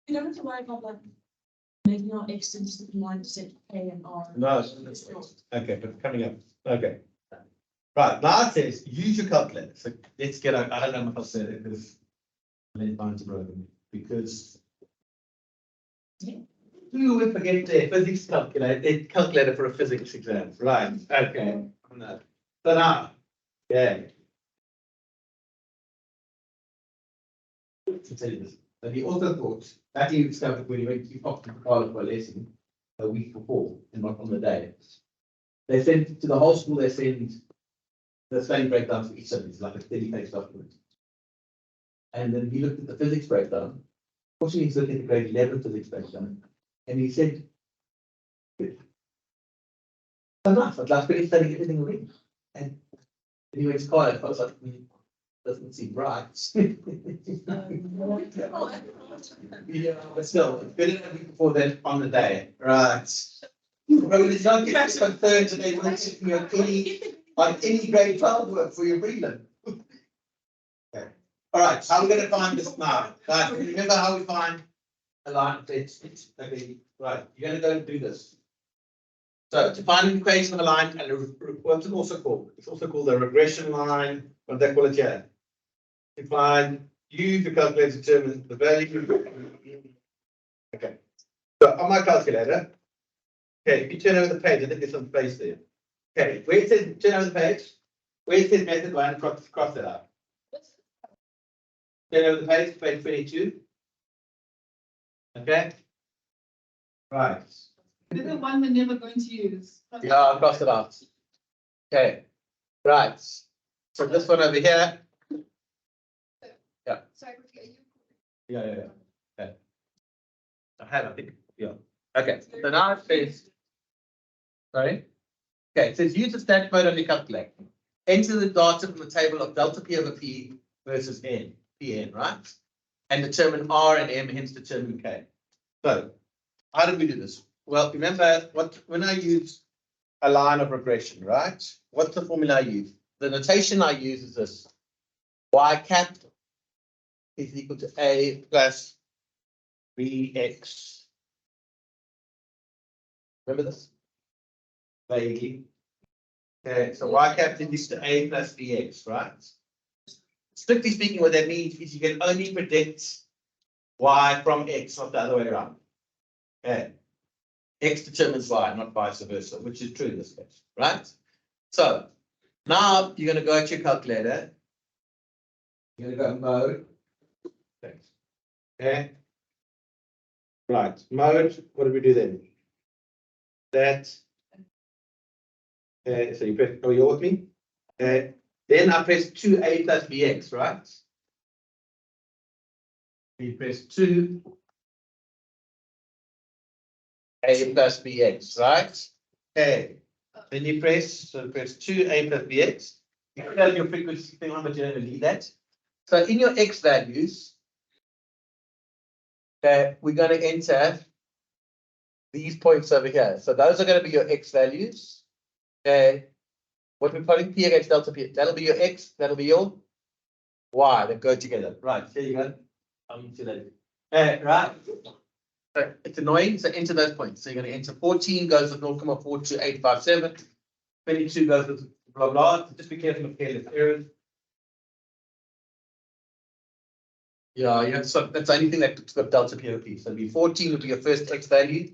You don't have to worry about like making our x into the 9% A and R. No, it's not. Okay, but coming up. Okay. Right, now it says use your calculator. So let's get out. I don't know if I'll say it because who would forget their physics calculator for a physics exam? Right. Okay. No. So now, yeah. To tell you this, but he also thought that he discovered when he went to Fox to Carlo for a lesson a week before and not on the day. They sent to the whole school. They send the study breakdown for each subject. It's like a 30-page document. And then he looked at the physics breakdown. Fortunately, he's looking at the grade 11 physics breakdown, and he said, "Oh, nice! I'd like to study everything already." And he went to Carlo. I was like, doesn't seem right. Yeah, but still, it's better than a week before than on the day. Right. But it's not getting concerned today when sitting on any grade 12 work for your prelim. Okay. All right, how are we going to find this now? Guys, remember how we find a line? Okay, right, you're going to go and do this. So to find an equation of a line, and what's it also called? It's also called a regression line. What they call it here. To find, use the calculator to determine the value. Okay. So on my calculator, okay, if you turn over the page, I think there's some space there. Okay, where it says turn over the page, where it says method line, cross that out. Turn over the page, page 22. Okay. Right. This is the one we're never going to use. Yeah, I'll cross it out. Okay. Right. So this one over here. Sorry, are you? Yeah. Okay. I think. Yeah. Okay. So now it says. Sorry. Okay. It says use the stat mode on your calculator. Enter the data from the table of delta P over P versus N, Pn, right? And determine R and M, hence determine K. So how did we do this? Well, remember when I use a line of regression, right? What's the formula I use? The notation I use is this. Y cap is equal to A plus Bx. Remember this? Vaguely. Okay, so Y cap is equal to A plus Bx, right? Strictly speaking, what that means is you can only predict Y from X, not the other way around. Okay. X determines Y, not vice versa, which is true in this case, right? So now you're going to go to your calculator. You're going to go mode. Thanks. Okay. Right. Mode. What do we do then? That. Okay. So you press. Oh, you're with me. Okay. Then I press 2A plus Bx, right? You press 2 a plus bx, right? Okay. Then you press 2 a plus bx. You can tell your frequency thing on, but you don't need that. So in your x values, we're going to enter these points over here. So those are going to be your x values. Okay. What we're putting p against delta p, that'll be your x, that'll be your y, that go together. Right, here you go. I'm into that. Right. So it's annoying, so enter those points. So you're going to enter 14 goes with 0.42857, 22 goes with blah blah. So just be careful of careless errors. Yeah, so that's the only thing that's got delta POP. So it'll be 14 will be your first x value,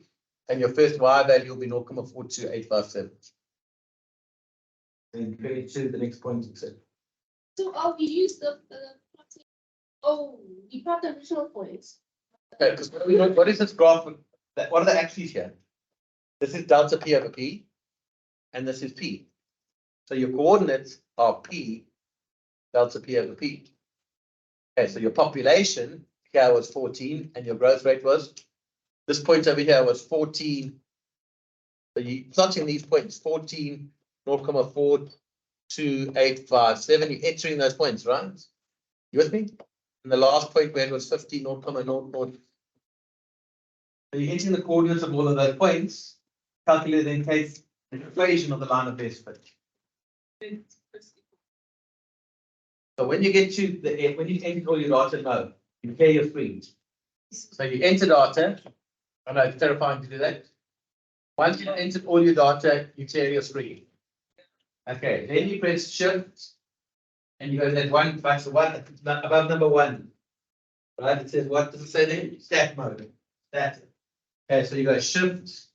and your first y value will be 0.42857. And 22, the next point, etc. So, we use the, you got the original points. Okay, because what is this graph? What are the axes here? This is delta P over P, and this is P. So your coordinates are P, delta P over P. Okay, so your population here was 14, and your growth rate was, this point over here was 14. So you're plotting these points, 14, 0.42857. You're entering those points, right? You with me? And the last point where it was 50, 0.00. So you're entering the coordinates of all of those points, calculate in case the equation of the line of best fit. So when you get to the when you enter all your data, no, you clear your screen. So you enter data. I know it's terrifying to do that. Once you've entered all your data, you clear your screen. Okay, then you press shift and you go to that one above number 1. Right? It says what does it say there? Stat mode. Stat. Okay, so you go shift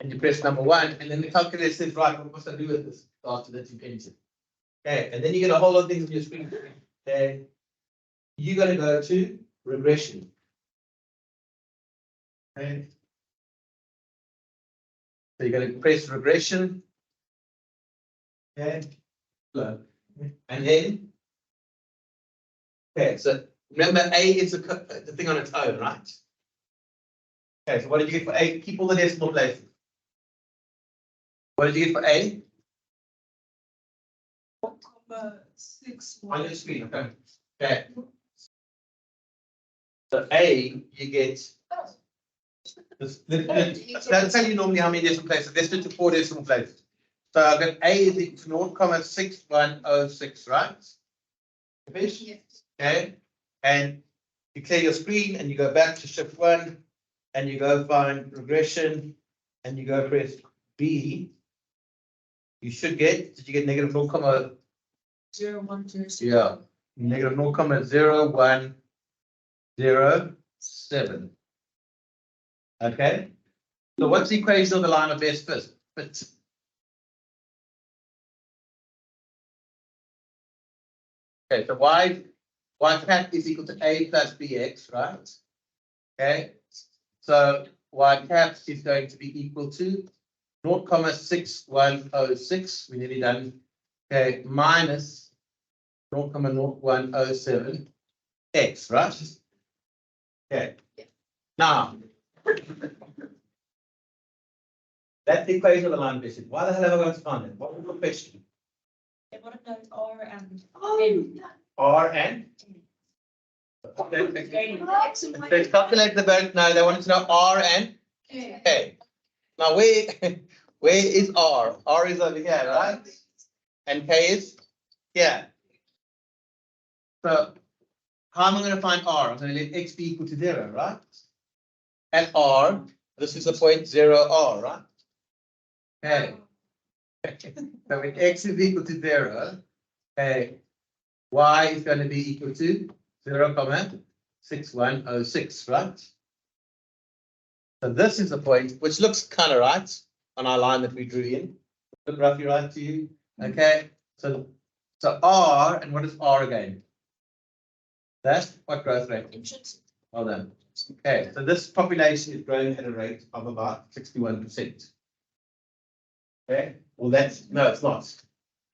and you press number 1, and then the calculator says, right, what must I do with this data that you've entered? Okay, and then you get a whole lot of things on your screen. Okay, you're going to go to regression. Okay, so you're going to press regression. Okay, look, and then, okay, so remember A is the thing on its own, right? Okay, so what did you get for A? Keep all the decimal places. What did you get for A? 6 On your screen, okay. Okay. So A, you get. That's how you normally how many decimal places. Let's do to 4 decimal places. So I've got A is equal to 0.6106, right? Yes. Okay. And you clear your screen and you go back to shift 1 and you go find regression and you go press B. You should get, did you get negative 0.0? 0.106. Yeah, negative 0.0107. Okay, so what's the equation of the line of best fit? Okay, so y cat is equal to a plus bx, right? Okay, so y cat is going to be equal to 0.6106. We're nearly done. Okay, minus 0.0107 x, right? Okay. Now, that's the equation of the line of best fit. Why the hell have I got to find it? What was the question? They want to know R and Oh, R and? Let's calculate the bank. No, they wanted to know R and okay. K. Now, where is R? R is over here, right? And K is here. So, how am I going to find R? I'm going to let X be equal to 0, right? And R, this is the point 0R, right? Okay. So when X is equal to 0, okay, Y is going to be equal to 0.6106, right? So this is the point, which looks kind of right on our line that we drew in. Look roughly right to you. Okay. So R, and what is R again? That's what growth rate? Well done. Okay, so this population is growing at a rate of about 61%. Okay, well no, it's not.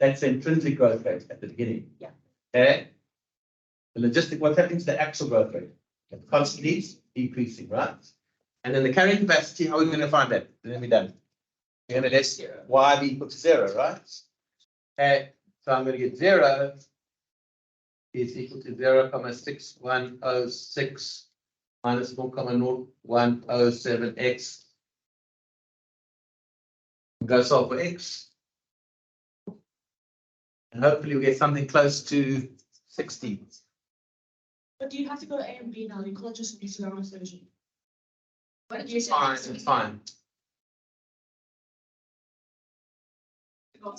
That's the intrinsic growth rate at the beginning. Yeah. Okay. The logistic, what's happening to the actual growth rate? It's constantly decreasing, right? And then the carrying capacity, how are we going to find that? Then we're done. We're going to let y be equal to 0, right? Okay, so I'm going to get 0 is equal to 0,6106 minus 4,0107x. Go solve for x. And hopefully we get something close to 60. But you have to go A and B now, you can't just use the lowest version. What did you It's say? fine, it's fine. What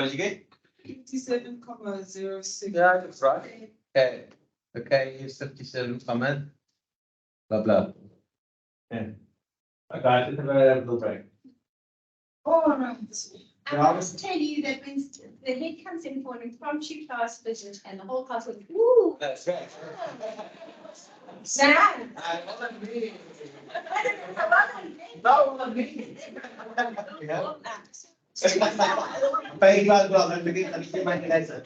did you get? 57,06. Yeah, that's right. Okay, okay, here's 57 comment. Blah, blah. Yeah. Okay, just a little break. All right. I must tell you that when the head comes in for an impromptu class visit and the whole class goes, woo. That's right. Sad. I wasn't me. No. No, wasn't me. Yeah. Paying class, well, I'm beginning to get my lesson.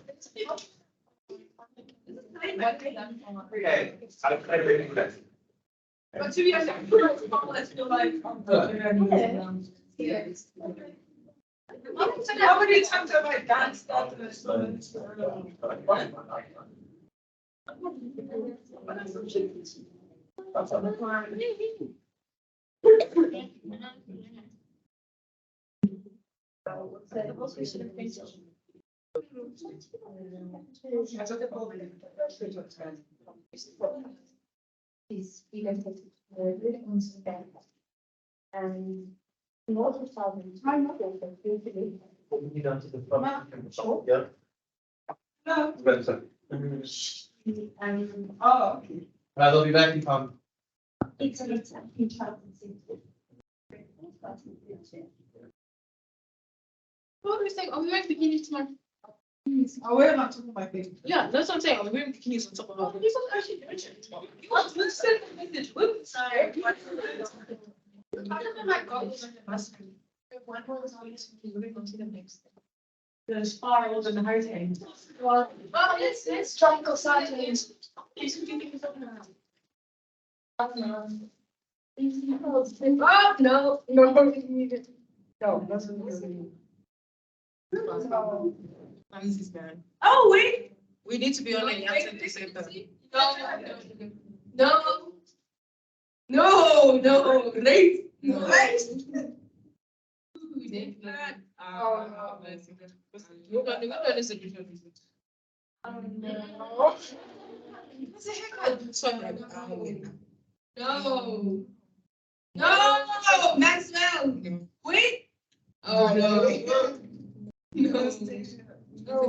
Okay. I'll try to read it. But to be honest, I feel like how many times have I danced after this? And in order to solve the time model, usually. You down to the front. Sure. Yeah. No. Right, so. Oh, okay. Right, I'll be back in time. It's a letter in 2016. What are we saying? Are we wearing bikinis tomorrow? I'll wear it on top of my thing. Yeah, that's what I'm saying. Are we wearing bikinis on top of our? You want actually do it. You want to send a message with sorry. One more was always moving on to the next. The spirals and the hurricane. Well, let's try and go sideways. Oh, no. No, that's what This is bad. Oh, wait. We need to be on a at the same time. No, right? No. Right. Oh, we're gonna listen to you. What's the haircut? Sorry. No. No, Maxwell. Wait. Oh, no. No.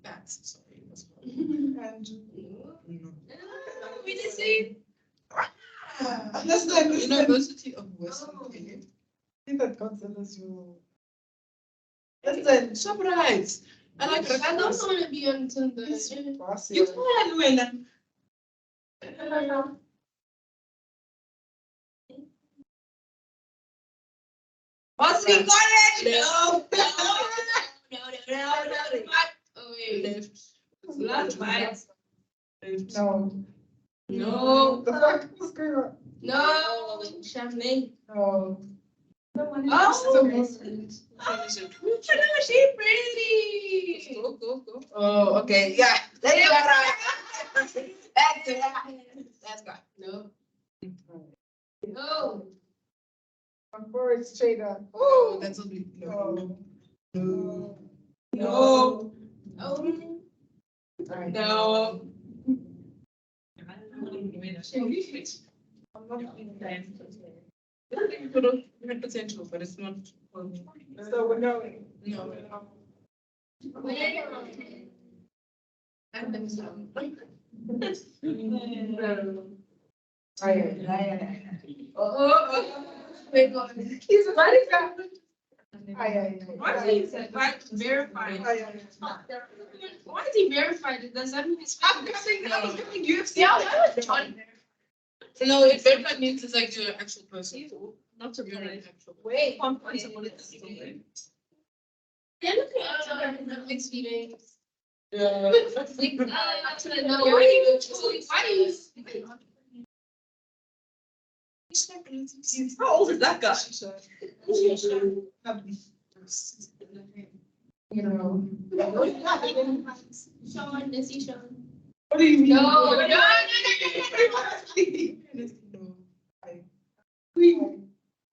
That's sorry. We didn't see. University of Western Cape. That considers you. Listen, surprise. I like I don't want to be on Tinder. You can win. What's he got it? No. Oh, wait. Left. Last right. No. No. The fuck? What's going on? No. Champagne. No. Oh. She's pretty. Go. Oh, okay. Yeah. That's good. No. No. I'm forward straight on. Oh, that's a big No. no. No. Oh. No. I'm not being bad. We have potential, but it's not. So we're knowing. No. And then some. Oh. He's a body guy. Why is he verified? Why is he verified? Does that mean it's? I'm guessing that was coming UFC. Yeah, that was fun. No, it verified means it's like you're an actual person. Not to be an actual. Wait. Yeah, look at mixed feelings. No, why do you? How old is that guy? You know. Sean, is he Sean? What do you mean? No.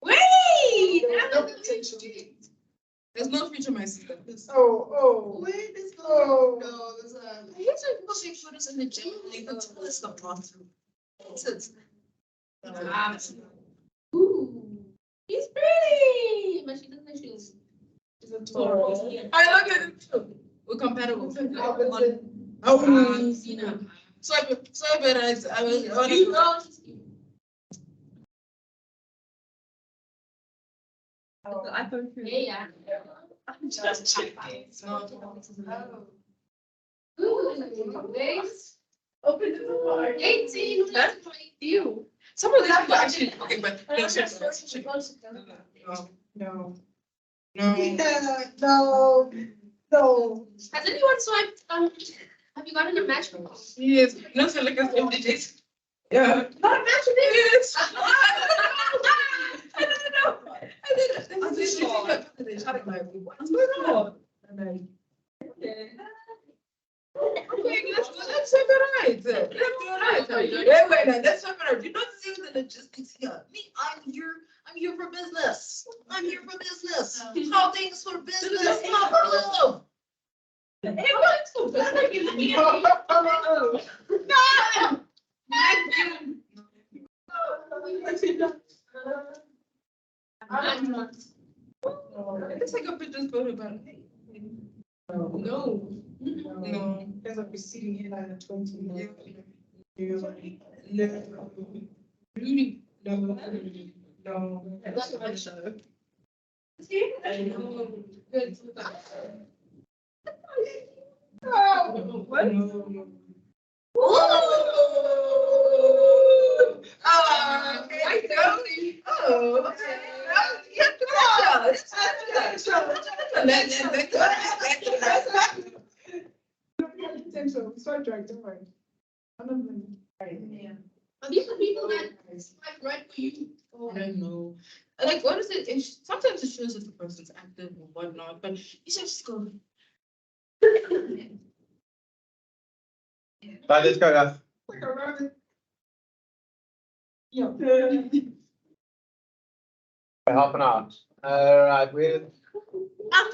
Wait! There's no future, my sister. Where does go? No, there's a. I used to people take photos in the gym. Like, that's the bathroom. Ooh, he's pretty, but she doesn't have shoes. I look at him too. We're compatible. Oh, Zena. So better. I was. You know she's cute. The iPhone 3. Yeah. I'm just checking. Ooh, thanks. Open the door. 18, that's my you. Some of these people actually okay, but no, seriously. No. No. No. Has anyone swiped, have you gotten a match? Yes. No, so like a 50 days. Yeah. Not a match with Yes. I don't know. What's going on? Okay, let's swipe it right. Let's do it right. Wait, let's swipe it right. You don't see the logistics here. Me, I'm here for business. I'm here for business. How things for business, not for love. Everyone's so bad, like you're looking at I'm not. Let's take a picture photo about it. No. No. Because I'll be sitting here like a 20 minutes. Really? No. That's my show. See? I know. Good. What? I totally. Oh, okay. So drunk, don't worry. Are these the people that swipe right for you? I don't know. Like, what is it? Sometimes it shows if the person's active or whatnot, but you should just go. Right, let's go, guys. Like a rabbit. For half an hour. All right, we're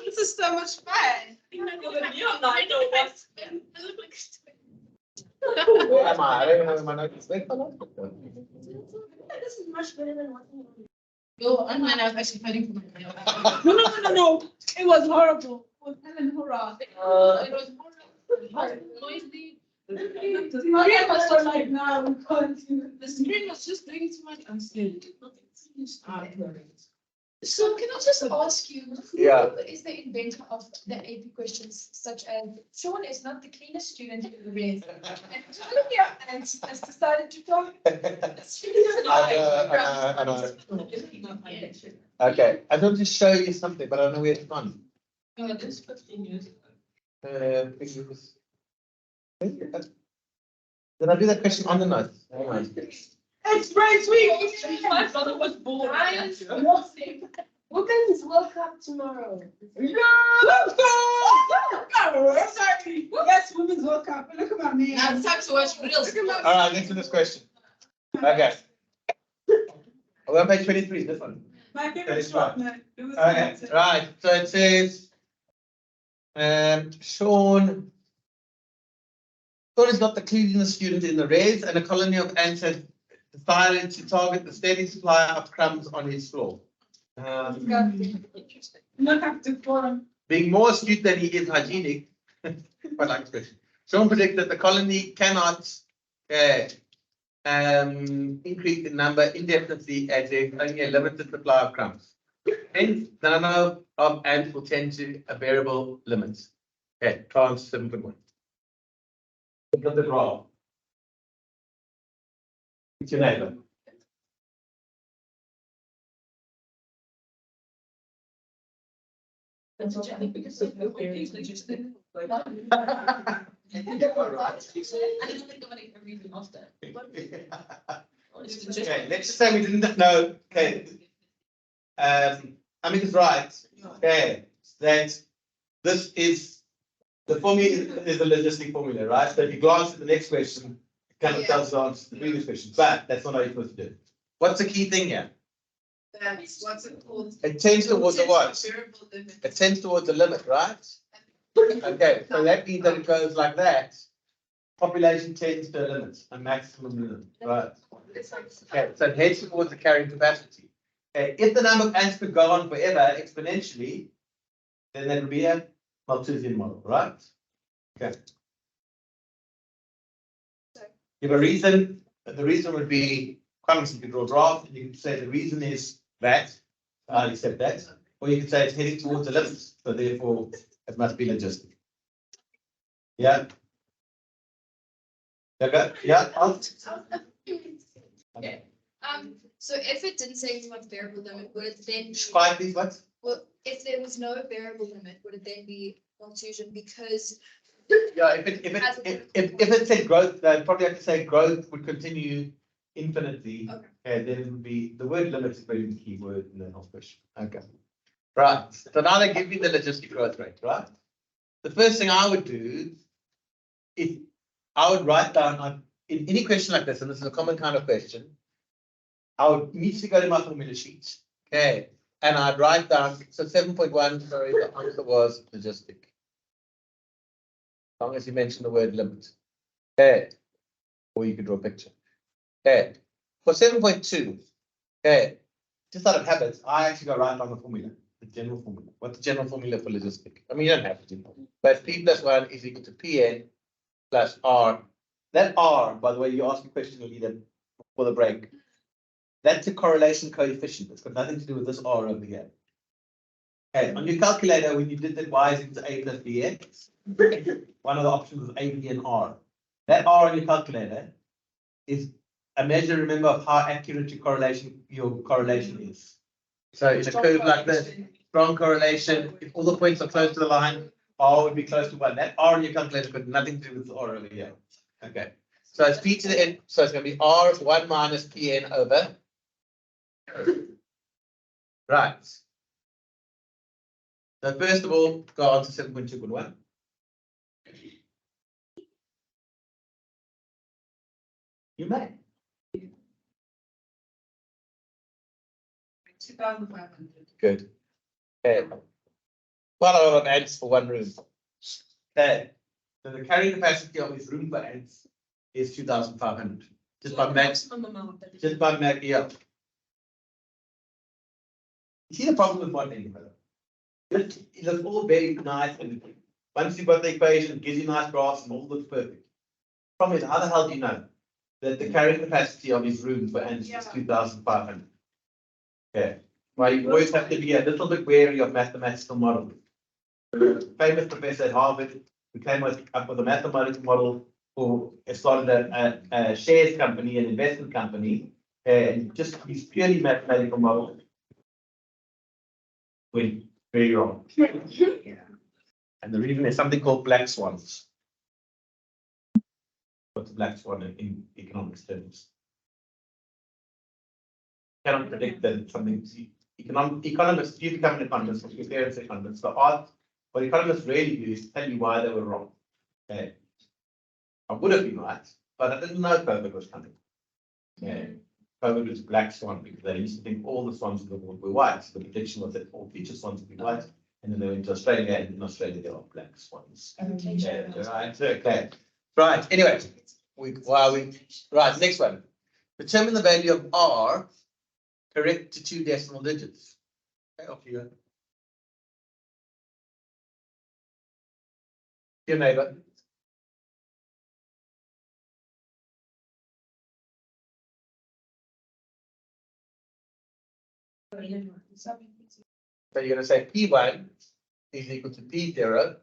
This is so much fun. where am I? I don't even know where my notes went. This is much better than what you. Yo, online, I was actually fighting for my No. It was horrible. It was Helen Hurrah. It was more noisy. Maria was so like, now we can't do The screen was just doing too much. I'm scared. So can I just ask you, Yeah. who is the inventor of the AP questions such as Sean is not the cleanest student in the room. And one of your aunts has decided to talk. I know. Okay, I want to show you something, but I don't know where it's gone. This 15 years ago. Did I do that question on the notes? Hang on. It's great week. My brother was born. Women's World Cup tomorrow. Let's go. Sorry. Yes, women's World Cup. Look at my man. Now it's time to watch real sports. All right, next to this question. Okay. We're on page 23, this one. My That favorite is sport, right. man. It was Okay, fantastic. right, so it says, Sean is not the cleanest student in the res, and a colony of ants has decided to target the steady supply of crumbs on his floor. Interesting. Not have to form. Being more astute than he is hygienic, quite like expression. Sean predicts that the colony cannot increase in number indefinitely as there's only a limited supply of crumbs. Hence, the number of ants will tend to a variable limit. Okay, trans 7.1. Look at the graph. It's your neighbor. I don't think I'm gonna read them after. Okay, let's just say we didn't know, okay. I mean, it's right, okay, that this is, the formula is the logistic formula, right? So if you glance at the next question, it kind of tells the answer to the previous question, but that's not how you're supposed to do it. What's the key thing here? That's what's it called? It tends towards the what? Variable limit. It tends towards the limit, right? Okay, so that means that it goes like that. Population tends to a limit, a maximum limit, right? Okay, so it heads towards the carrying capacity. Okay, if the number of ants could go on forever exponentially, then that would be a Malthusian model, right? Okay. Give a reason. The reason would be quite simple. You draw a graph, and you can say the reason is that. I'll accept that. Or you can say it's heading towards the limits, so therefore it must be logistic. Yeah. Okay. Yeah. Okay. So if it didn't say anything about variable limit, would it then be, Five these what? well, if there was no variable limit, would it then be Malthusian because Yeah, if it said growth, they'd probably have to say growth would continue infinitely. Okay. And then it would be, the word limit is really the key word in the whole question. Okay. Right, so now they give you the logistic growth rate, right? The first thing I would do, if I would write down, in any question like this, and this is a common kind of question, I would immediately go to my formula sheet, okay? And I'd write down, so 7.1, sorry, the answer was logistic. As long as you mention the word limit. Okay. Or you could draw a picture. Okay. For 7.2, okay, just out of habit, I actually go right on the formula, the general formula. What's the general formula for logistic? I mean, you don't have to, but P plus 1 is equal to Pn plus R. That R, by the way, you asked a question earlier for the break. That's a correlation coefficient. It's got nothing to do with this R over here. Okay, on your calculator, when you did that y is equal to A plus Bx, one of the options was A, B, and R. That R on your calculator is a measure, remember, of how accurate your correlation is. So it's a curve like this, strong correlation. If all the points are close to the line, R would be close to 1. That R on your calculator got nothing to do with the R over here. Okay. So it's P to the N, so it's going to be R 1 minus Pn over. Right. So first of all, go on to 7.2.1. You may. 2,500. Good. Okay. Quite a lot of ants for one room. Okay. So the carrying capacity of this room for ants is 2,500. Just by max. Just by max, yeah. You see the problem with one thing, brother? It looks all very nice, and once you've got the equation, it gives you nice graphs and all looks perfect. Problem is, how the hell do you know that the carrying capacity of his room for ants is 2,500? Okay. Well, you always have to be a little bit wary of mathematical models. The famous professor at Harvard who came up with a mathematical model who started a shares company, an investment company, and just his purely mathematical model went very wrong. And the reason is something called black swans. What's a black swan in economics terms? Cannot predict that something. Economists, if you become an economist, your parents are economists, the art, what economists really do is tell you why they were wrong. Okay. I would have been right, but I didn't know COVID was coming. Yeah. COVID was black swan because they used to think all the swans in the world were white. So the prediction was that all future swans would be white. And then they went to Australia, and in Australia there are black swans. Yeah, right. Okay. Right. Anyway, right, next one. Determine the value of R correct to 2 decimal digits. Okay, off you go. Your neighbor. So you're going to say P1 is equal to P0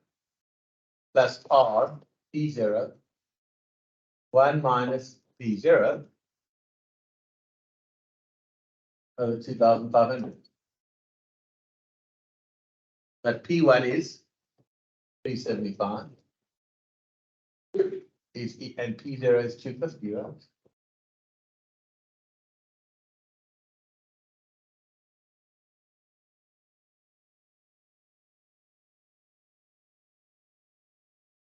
plus R P0 1 minus P0 over 2,500. But P1 is 375. And P0 is 250, right?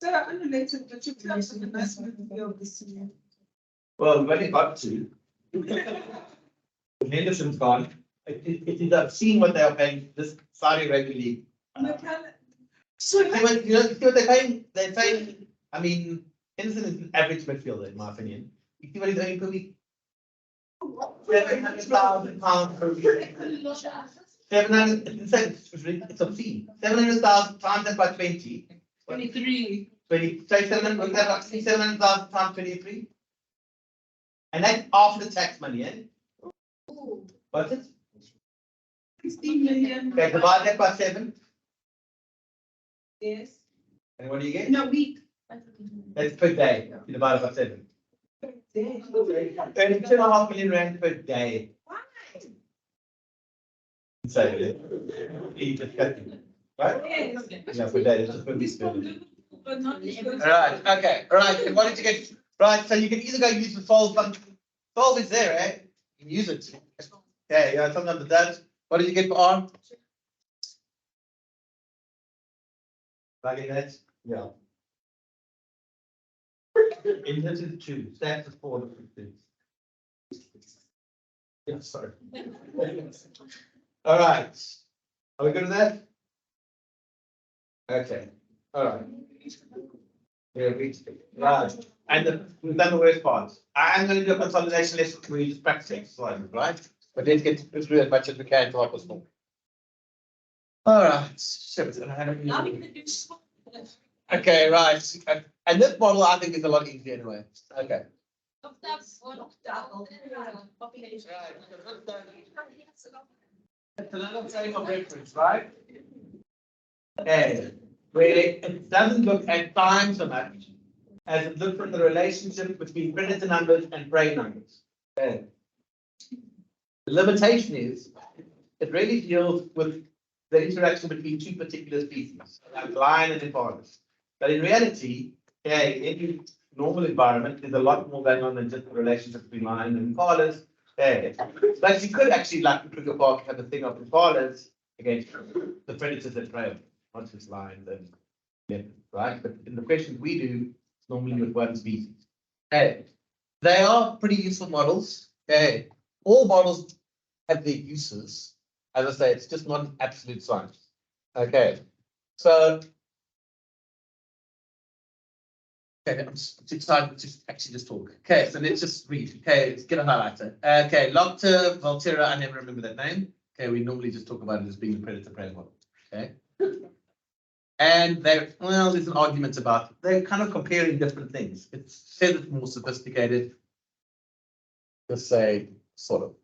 So unrelated, but you tell us the nice movie of this year. Well, we've only got two. Henderson's gone. It is obscene what they are paying this Saudi Arabia League. So See what, you see what they're paying? They're paying, I mean, Henderson is an average midfielder, in my opinion. You see what he's earning per week? £700,000 per week. 700, it's obscene. 700,000 times that by 20. 23. 20, say 700,000 times 23. And that's after tax money, eh? What's it? 16 million. Okay, divide that by 7. Yes. And what do you get? No, week. That's per day. You divide it by 7. Earning 2.5 million rand per day. Why? So, right? Yes. Yeah, per day. That's just per week. This from Liverpool, but not this one. Right, okay, right. And what did you get? Right, so you can either go use the solve function. Solve is there, eh? You can use it. Yeah, sometimes it does. What did you get for R? Plug in that? Yeah. Inverted 2, stands for 4 different things. Yeah, sorry. All right. Are we good with that? Okay, all right. Yeah, right. And we've done the worst part. I am going to do a consolidation lesson where you just practice exercises, right? But let's get through as much as we can to help us more. All right. Now we're gonna do small. Okay, right. And this model I think is a lot easier anyway. Okay. Population. It's another frame of reference, right? Okay. Where it doesn't look at time so much as it looks at the relationship between predator numbers and prey numbers. Okay. The limitation is it really deals with the interaction between two particular species, like lion and hippopotamus. But in reality, okay, in any normal environment, there's a lot more going on than just the relationship between lion and impalas. Okay. But you could actually, like in Kruger Park, have a thing of impalas against the predators that prey on, not just lions and leopards, right? But in the questions we do, it's normally with one species. Okay. They are pretty useful models. Okay. All models have their uses. As I say, it's just not an absolute science. Okay. So okay, I'm just excited to actually just talk. Okay, so let's just read. Okay, let's get a highlighter. Okay, Locta, Volterra, I never remember that name. Okay, we normally just talk about it as being a predator-prey model. Okay. And well, there's an argument about it. They're kind of comparing different things. It says it's more sophisticated. Let's say, sort of.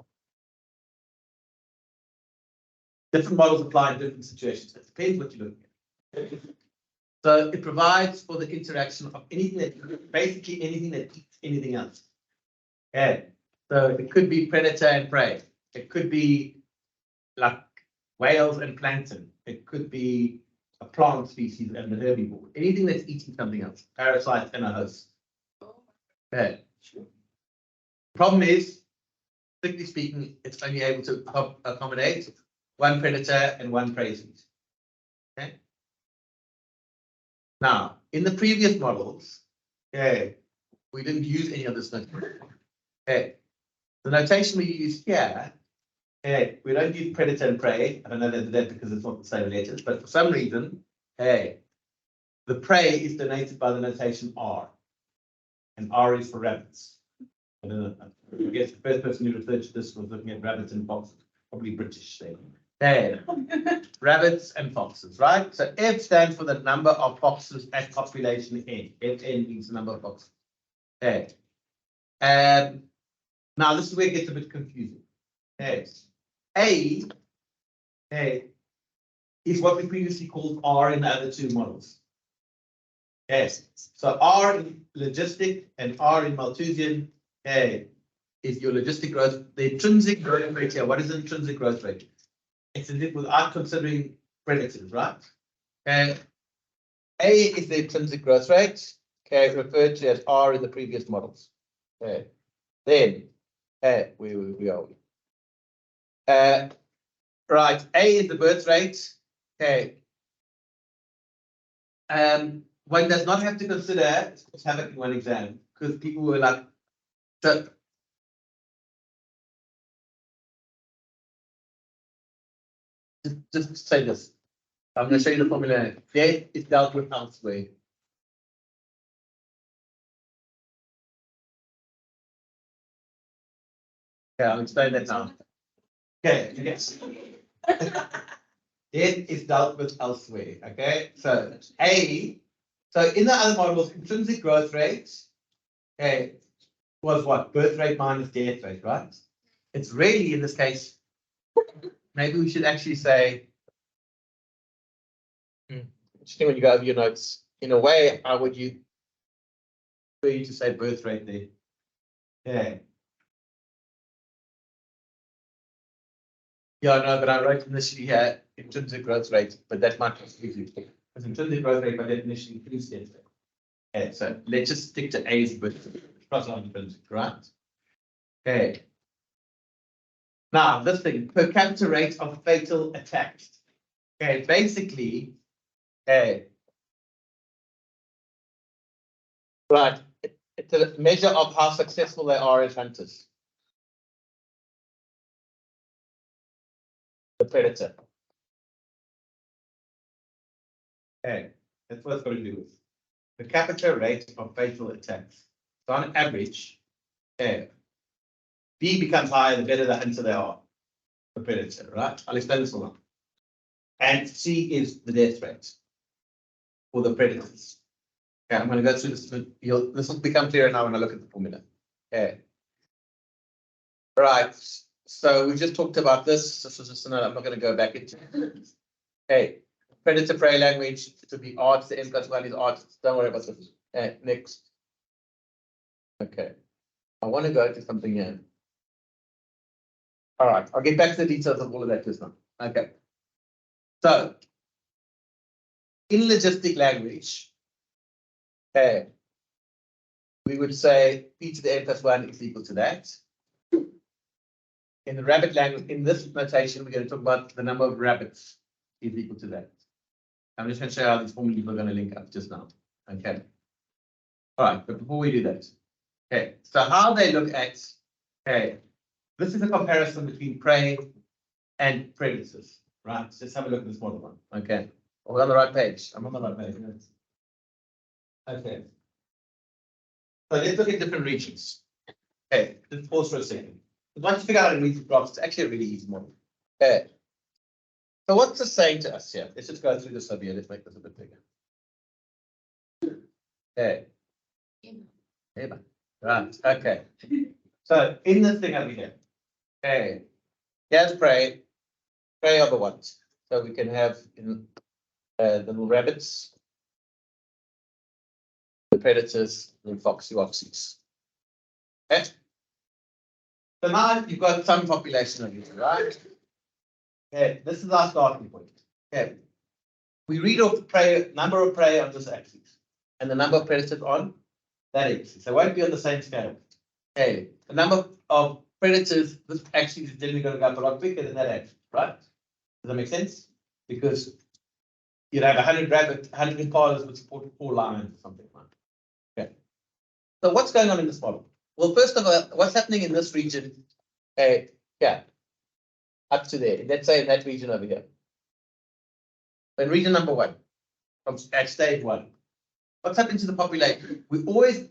Different models apply in different situations. It depends what you're looking at. So it provides for the interaction of anything that, basically anything that eats anything else. Okay. So it could be predator and prey. It could be like whales and plankton. It could be a plant species and the herbivore. Anything that's eating something else. Parasites and a host. Okay. Problem is, strictly speaking, it's only able to accommodate one predator and one prey species. Okay. Now, in the previous models, okay, we didn't use any of this notation. Okay. The notation we use here, okay, we don't use predator and prey. I don't know that because it's not the same letters, but for some reason, hey, the prey is denoted by the notation R. And R is for rabbits. I don't know. I guess the first person who researched this was looking at rabbits and foxes, probably British. Okay. Rabbits and foxes, right? So F stands for the number of foxes at population N. Fn means the number of foxes. Okay. Now this is where it gets a bit confusing. Okay. A is what we previously called R in the other two models. Yes. So R in logistic and R in Malthusian, is your logistic growth. The intrinsic growth rate here. What is the intrinsic growth rate? It's without considering predators, right? And A is the intrinsic growth rate, okay, referred to as R in the previous models. Okay. Then, we are. Right, A is the birth rate. Okay. One does not have to consider, let's have it in one exam, because people were like, so, just say this. I'm going to show you the formula. Death is dealt with elsewhere. Okay, I'll explain that now. Okay, yes. Death is dealt with elsewhere. Okay, so A, so in the other models, intrinsic growth rates, okay, was what? Birth rate minus death rate, right? It's really, in this case, maybe we should actually say, interesting when you go over your notes, in a way, how would you, for you to say birth rate there? Yeah. Yeah, no, but I wrote initially here intrinsic growth rate, but that might confuse you. Because intrinsic growth rate by definition includes death rate. Okay, so let's just stick to A's birth rate, plus intrinsic, right? Okay. Now, this thing, per capita rate of fatal attacks. Okay, basically, right, it's a measure of how successful they are as hunters. The predator. Okay, that's what it's got to do with. The capita rate of fatal attacks. So on average, B becomes higher the better the hunter they are. The predator, right? I'll explain this one. And C is the death rate for the predators. Okay, I'm going to go through this. This will become clearer now when I look at the formula. Okay. Right. So we just talked about this. This was just another, I'm not going to go back into it. Okay. Predator prey language. It will be R to the n plus 1 is R. Don't worry about this. Okay, next. Okay. I want to go to something here. All right. I'll get back to the details of all of that just now. Okay. So, in logistic language, okay, we would say P to the n plus 1 is equal to that. In the rabbit language, in this notation, we're going to talk about the number of rabbits is equal to that. I'm just going to show you how these formulas are going to link up just now. Okay. All right, but before we do that, okay, so how they look at, okay, this is a comparison between prey and predators, right? So let's have a look at this model one. Okay. Are we on the right page? I'm on the right page. Okay. So let's look at different regions. Okay, let's pause for a second. Once you figure out how to read the graphs, it's actually a really easy model. Okay. So what's this saying to us here? Let's just go through this over here. Let's make this a bit bigger. Okay. Right. Okay. So in this thing over here, okay, here's prey. Prey are the ones. So we can have in the little rabbits, the predators, and foxes. Okay. So now you've got some population of these, right? Okay, this is our starting point. Okay. We read off the prey, number of prey on this axis and the number of predators on that axis. They won't be on the same scale. Okay, the number of predators, this axis is generally going to go up a lot quicker than that axis, right? Does that make sense? Because you'd have 100 rabbits, 100 impalas would support 4 lions or something like that. Okay. So what's going on in this model? Well, first of all, what's happening in this region? Yeah, up to there. Let's say in that region over here. In region number 1, from at stage 1, what's happening to the population? We always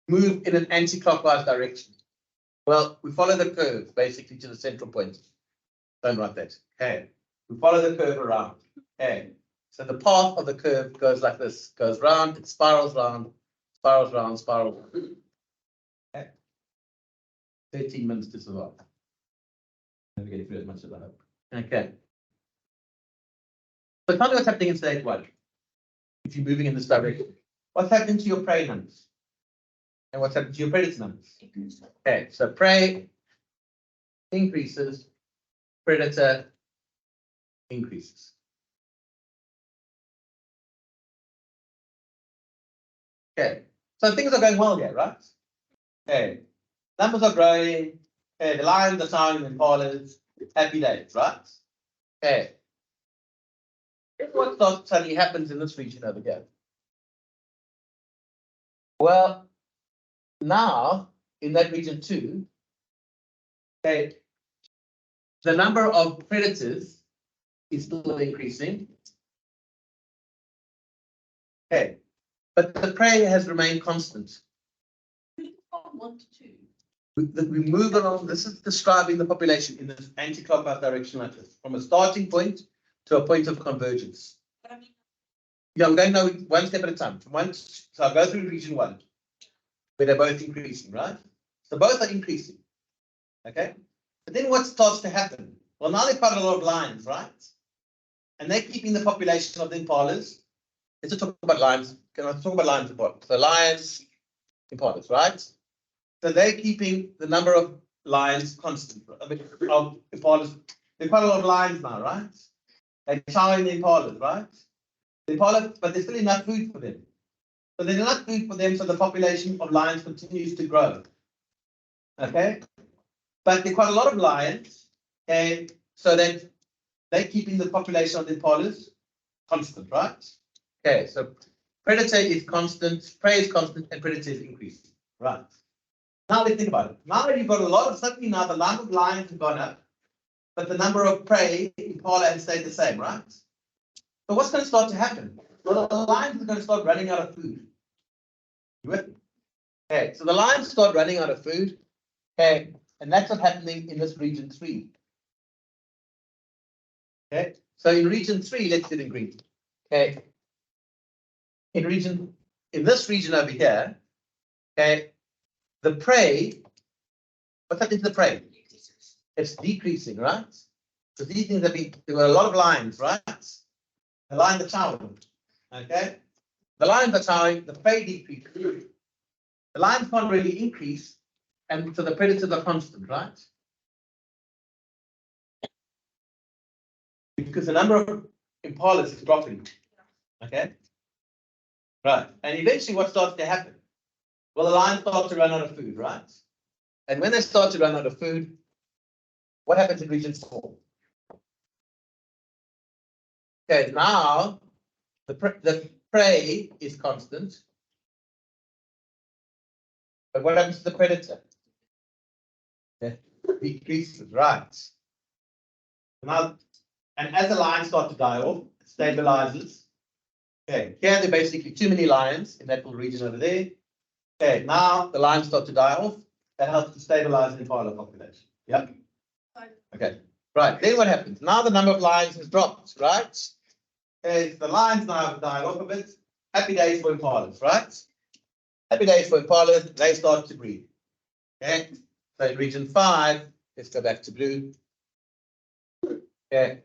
move in an anti-clockwise direction. Well, we follow the curve basically to the central point. Don't write that. Okay. We follow the curve around. Okay. So the path of the curve goes like this, goes round, it spirals round, spirals round, spirals round. Okay. 13 minutes to survive. Never get through as much as I hope. Okay. So tell me what's happening in stage 1. If you're moving in this direction, what's happening to your prey numbers? And what's happening to your predator numbers? Okay, so prey increases, predator increases. Okay, so things are going well here, right? Okay, numbers are growing. Okay, the lions are sounding in impalas. Happy days, right? Okay. Here's what suddenly happens in this region over here. Well, now in that region too, okay, the number of predators is still increasing. Okay, but the prey has remained constant. From 1 to 2. We move along. This is describing the population in this anti-clockwise direction like this, from a starting point to a point of convergence. Yeah, I'm going now one step at a time. So I'll go through region 1, where they're both increasing, right? So both are increasing. Okay. But then what starts to happen? Well, now they've got a lot of lions, right? And they're keeping the population of the impalas. Let's talk about lions. Can I talk about lions and impalas? So lions, impalas, right? So they're keeping the number of lions constant. Of impalas. They've got a lot of lions now, right? They're chowing the impalas, right? The impalas, but there's still enough food for them. So there's enough food for them, so the population of lions continues to grow. Okay? But they've got a lot of lions, and so that they're keeping the population of the impalas constant, right? Okay, so predator is constant, prey is constant, and predator is increasing, right? Now let's think about it. Now that you've got a lot of, suddenly now the number of lions have gone up, but the number of prey impala has stayed the same, right? So what's going to start to happen? Well, the lions are going to start running out of food. You with me? Okay, so the lions start running out of food. Okay, and that's what's happening in this region 3. Okay, so in region 3, let's do it in green. Okay, in this region over here, okay, the prey, what's happening to the prey? It's decreasing, right? So these things there were a lot of lions, right? The lions are chowing, okay? The lions are chowing, the prey decreases. The lions can't really increase, and so the predators are constant, right? Because the number of impalas is dropping, okay? Right, and eventually what starts to happen? Well, the lions start to run out of food, right? And when they start to run out of food, what happens in region 4? Okay, now the prey is constant. But what happens to the predator? It decreases, right? Now, and as the lions start to die off, it stabilizes. Okay, here there are basically too many lions in that little region over there. Okay, now the lions start to die off. That helps to stabilize the entire population. Yeah. Okay. Right. Then what happens? Now the number of lions has dropped, right? Okay, the lions now have died off a bit. Happy days for impalas, right? Happy days for impalas. They start to breed. Okay. So in region 5, let's go back to blue. Okay.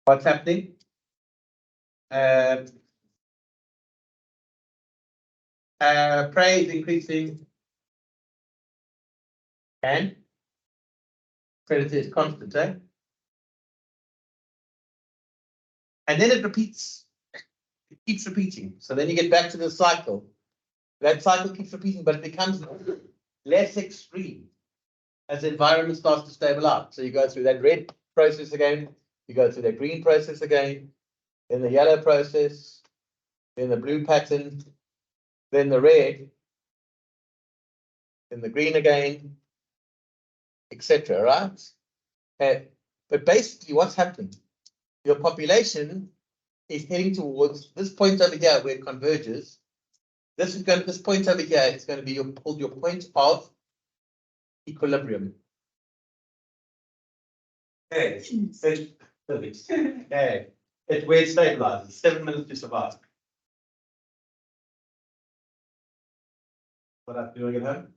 What's happening? Prey is increasing and predator is constant, eh? And then it repeats. It keeps repeating. So then you get back to the cycle. That cycle keeps repeating, but it becomes less extreme as the environment starts to stable out. So you go through that red process again, you go through that green process again, then the yellow process, then the blue pattern, then the red, then the green again, etc. Right? But basically, what's happening? Your population is heading towards this point over here where it converges. This point over here is going to be your point of equilibrium. Okay, okay. It's where it stabilizes. 7 minutes to survive. What I'm doing at home?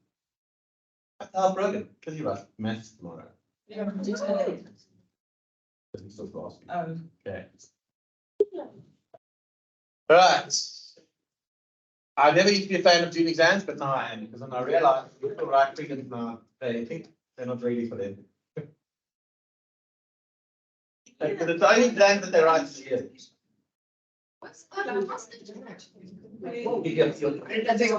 I'll broken. Because you write maths tomorrow. Yeah, just So fast. um, Okay. Right. I never used to be a fan of doing exams, but now I am because when I realize people write things now, they think they're not ready for them. Because it's the only exam that they write this year. What's that? You get your- I don't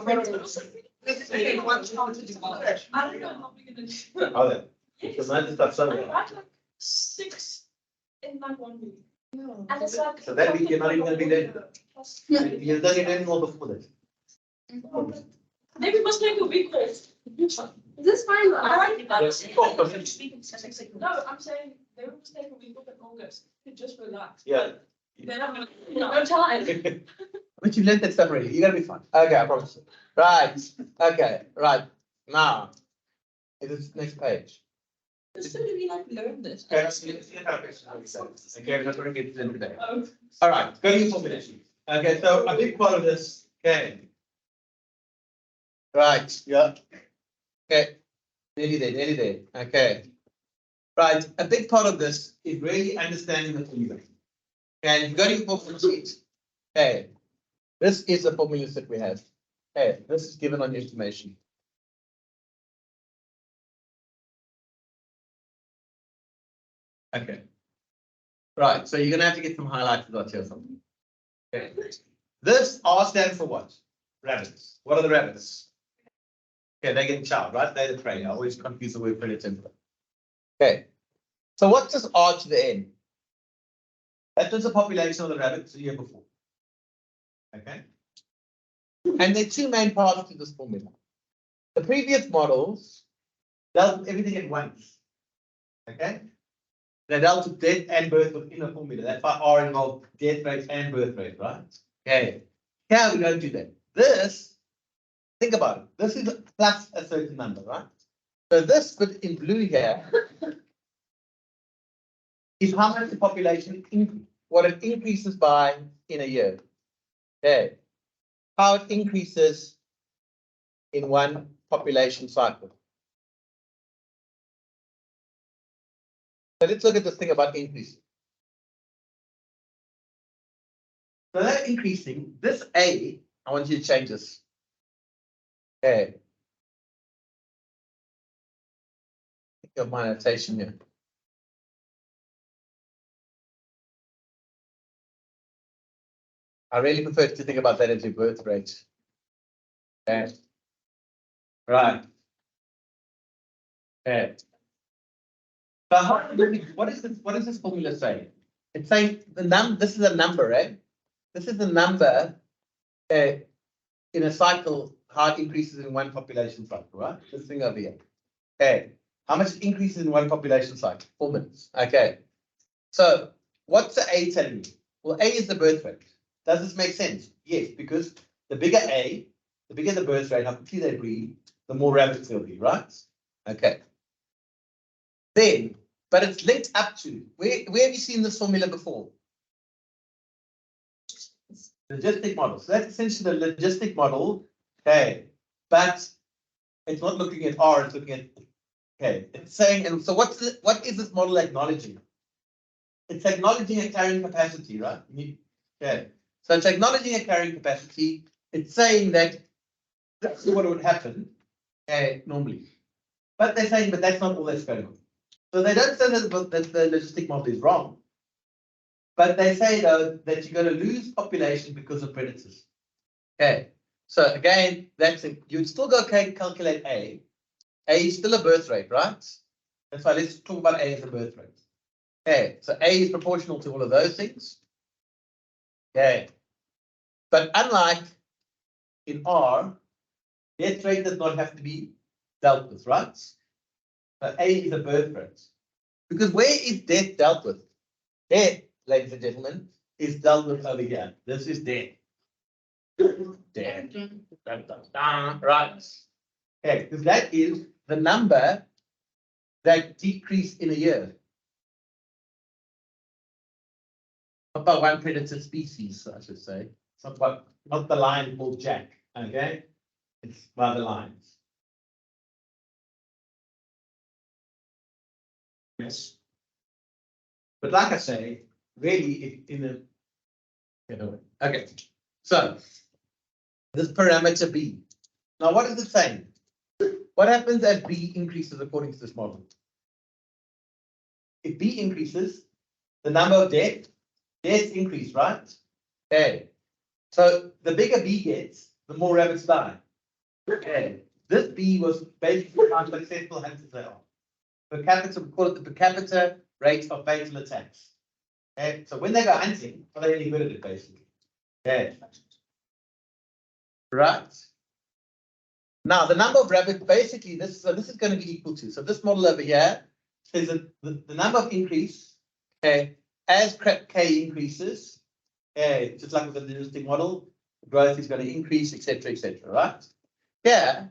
know how we're gonna do. Oh, then. Because I just thought I somewhere. write like 6 in like 1 week. Yeah. And it's like. So that week you're not even gonna be there. You've done it anymore before that. Maybe we must make a week off. Is this fine? Yes. No, I'm saying they will just take a week off in August to just relax. Yeah. Then I'm gonna, no time. But you learned that stuff already. You're gonna be fine. Okay, I promise. Right. Okay, right. Now. Is this next page? As soon as we like learn this. Okay, let's see how it is. Okay, we're not gonna get to the end of the day. Oh. All right, go to your formulation. Okay, so a big part of this, okay. Right, yeah. Okay, nearly there, okay. Right, a big part of this is really understanding the formula. And you go to your formula sheet. Okay, this is the formulas that we have. Okay, this is given on your information. Okay. Right, so you're gonna have to get some highlighted dots here or something. Okay. This R stands for what? Rabbits. What are the rabbits? Okay, they're getting child, right? They're the prey. I always confuse the word predator. Okay. So what's this R to the N? That was the population of the rabbits the year before. Okay. And there are two main parts to this formula. The previous models dealt with everything at once. Okay. They dealt with death and birth within a formula. That's why R involved death rate and birth rate, right? Okay. Here we don't do that. This, think about it. This is plus a certain number, right? So this bit in blue here is how much the population what it increases by in a year. Okay. How it increases in one population cycle. So let's look at this thing about increasing. So that increasing, this A, I want you to change this. Okay. Think of my notation here. I really prefer to think about that as your birth rate. Okay. Right. Okay. So what is this formula saying? It's saying this is a number, right? This is the number in a cycle, how it increases in one population cycle, right? This thing over here. Okay. How much it increases in one population cycle? 4 minutes. Okay. So what's the A telling you? Well, A is the birth rate. Does this make sense? Yes, because the bigger A, the bigger the birth rate, how quickly they breed, the more rabbits there'll be, right? Okay. Then, but it's linked up to, where have you seen this formula before? Logistic model. So that's essentially the logistic model. Okay. But it's not looking at R, it's looking at, okay. It's saying, and so what is this model acknowledging? It's acknowledging a carrying capacity, right? Okay. So it's acknowledging a carrying capacity. It's saying that that's what would happen normally. But they're saying, but that's not all that's going on. So they don't say that the logistic model is wrong. But they say, though, that you're going to lose population because of predators. Okay. So again, you'd still go calculate A. A is still a birth rate, right? That's why let's talk about A as a birth rate. Okay. So A is proportional to all of those things. Okay. But unlike in R, death rate does not have to be dealt with, right? So A is a birth rate. Because where is death dealt with? Death, ladies and gentlemen, is dealt with over here. This is death. Death. Right. Okay, because that is the number that decreased in a year. Not by one predator species, I should say. It's not the lion called Jack. Okay, it's by the lions. Yes. But like I say, really, okay. So this parameter B. Now, what is it saying? What happens as B increases according to this model? If B increases, the number of deaths increase, right? Okay, so the bigger B gets, the more rabbits die. Okay, this B was basically how successful hunters they are. Per capita, we call it the per capita rate of fatal attacks. Okay, so when they go hunting, are they any good at it basically? Okay. Right. Now the number of rabbits, basically this is going to be equal to, so this model over here is the number of increase, okay, as K increases, okay, just like with the logistic model, growth is going to increase, etc., right? Yeah.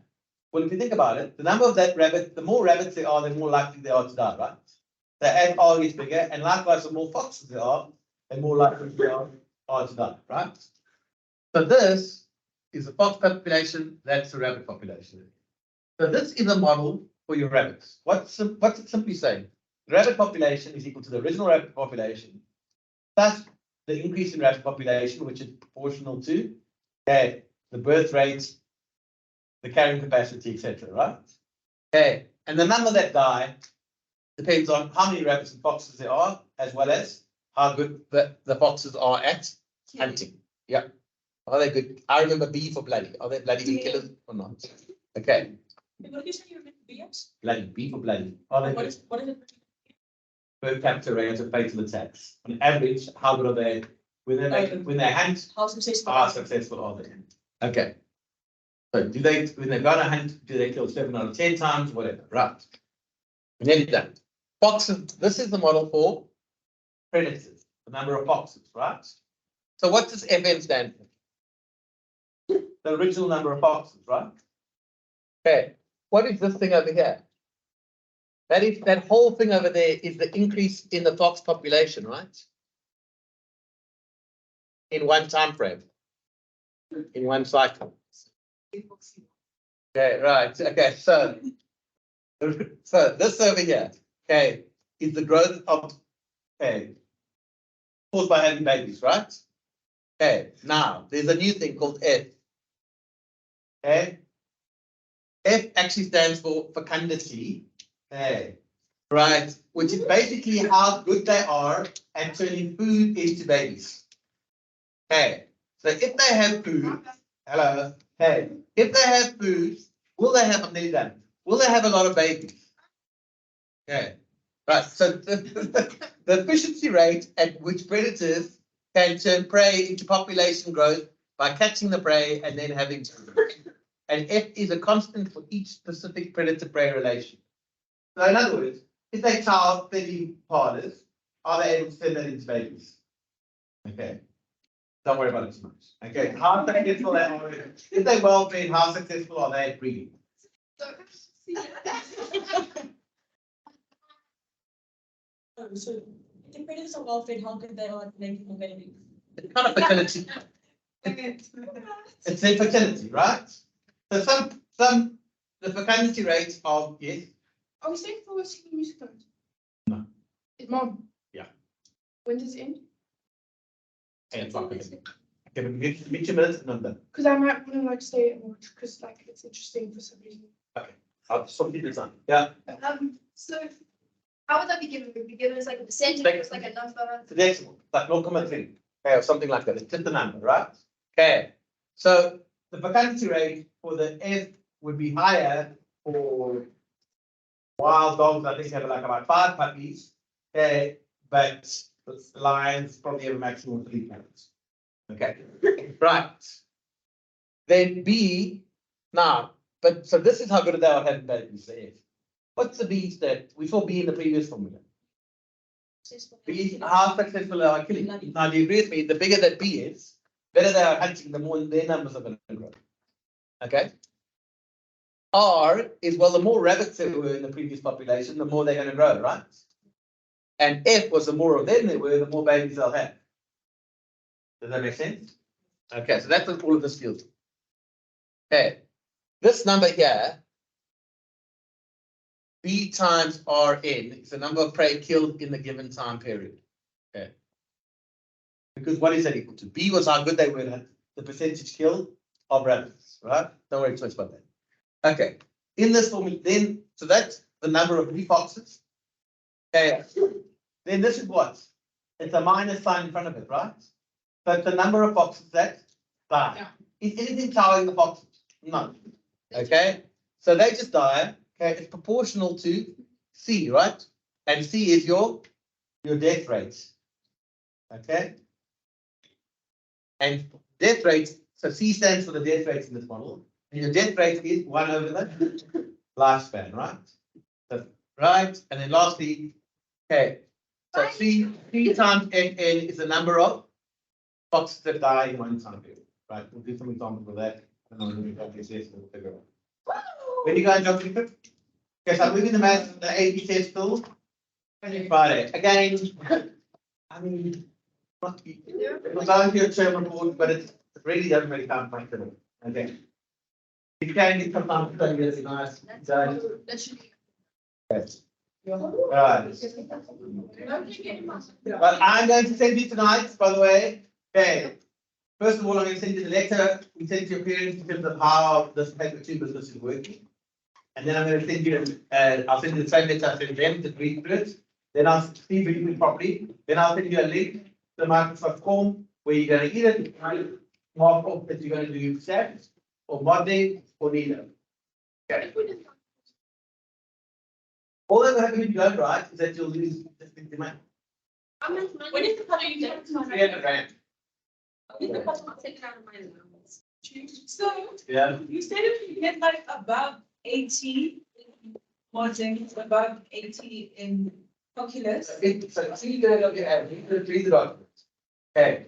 Well, if you think about it, the number of that rabbit, the more rabbits there are, the more likely they are to die, right? The as R gets bigger, and likewise, the more foxes there are, the more likely they are to die, right? So this is the fox population, that's the rabbit population. So this is a model for your rabbits. What's it simply saying? The rabbit population is equal to the original rabbit population plus the increase in rabbit population, which is proportional to the birth rate, the carrying capacity, etc. Right? Okay, and the number that die depends on how many rabbits and foxes there are, as well as how good the foxes are at hunting. Yeah. Are they good? I remember B for bloody. Are they bloody good killers or not? Okay. What did you say you meant BS? Bloody, B for bloody. Are they What good? is it? Per capita rate of fatal attacks. On average, how good are they when they hunt? How successful? How successful are they? Okay. So do they, when they're gonna hunt, do they kill 7 out of 10 times, whatever, right? Nearly done. Foxes, this is the model for predators, the number of foxes, right? So what does FN stand for? The original number of foxes, right? Okay, what is this thing over here? That whole thing over there is the increase in the fox population, right? In one time frame, in one cycle. Okay, right. Okay, so this over here, okay, is the growth of caused by having babies, right? Okay, now there's a new thing called F. Okay, F actually stands for fecundity. Okay, right, which is basically how good they are at turning food into babies. Okay, so if they have food, hello, hey, if they have food, will they have, I'm nearly done, will they have a lot of babies? Okay, right, so the efficiency rate at which predators can turn prey into population growth by catching the prey and then having and F is a constant for each specific predator-prey relation. So in other words, if they child 30 partners, are they able to turn that into babies? Okay. Don't worry about it too much. Okay. How successful they are, if they're well fed, how successful are they at breeding? So the predators are well fed, how good they are at making a baby. It's kind of fertility. It's their fertility, right? So the fecundity rate of, yes. Are we staying for singing music notes? No. It's mom. Yeah. When does it end? 10 o'clock. Okay, but meet your minutes and I'm done. Because I might want to like stay and watch because like it's interesting for some reason. I'll sort it time. Yeah. So how would that be given? Would it be given as like a percentage, like a number? The next one, like 0.3. Okay, or something like that. It's just a number, right? Okay. So the fecundity rate for the F would be higher for wild dogs. I think have like about 5 puppies. Okay, but lions probably have a maximum of 3 puppies. Okay, right. Then B, now, but so this is how good they are having babies. The F. What's the B stat? We saw B in the previous formula. B, how successful they are killing. Now, do you agree with me? The bigger that B is, better they are hunting, the more their numbers are going to grow. Okay. R is, well, the more rabbits there were in the previous population, the more they're going to grow, right? And F was the more of them there were, the more babies they'll have. Does that make sense? Okay, so that's what all of this feels. Okay, this number here, B times Rn, is the number of prey killed in the given time period. Okay. Because what is that equal to? B was how good they were at the percentage killed of rabbits, right? Don't worry too much about that. Okay, in this formula, then, so that's the number of new foxes. Okay, then this is what? It's a minus sign in front of it, right? But the number of boxes that die. Yeah. Is anything towering the boxes? No. Okay, so they just die. Okay, it's proportional to C, right? And C is your death rate. Okay. And death rate, so C stands for the death rate in this model. And your death rate is 1 over the lifespan, right? So, right, and then lastly, okay. So three times N is the number of foxes that die in one time period. Right, we'll do some examples of that. And then we'll go this, we'll figure out. When you go and jump to it? Okay, so I'm moving the math, the AP test still. Friday. Again, I mean, it was on your term report, but it really doesn't really count much of it. Okay. You can get some time to study this, nice. So, That should be. yes. Right. Well, I'm going to send you tonight, by the way. Okay. First of all, I'm going to send you the letter we sent to your parents in terms of how this paper 2 business is working. And then I'm going to send you, I'll send you the same letter I sent them to read through it. Then I'll see if you do it properly. Then I'll send you a link to the Microsoft form where you're going to either mark off that you're going to do SAT or modeling or neither. Okay. All that will happen if you don't write is that you'll lose the money. How much money? When is the cut you get? 300 rand. When is the cut not taken out of my allowance? So Yeah. you said if you get like above 80 in modeling, above 80 in calculus. So see the look at read the document. Okay.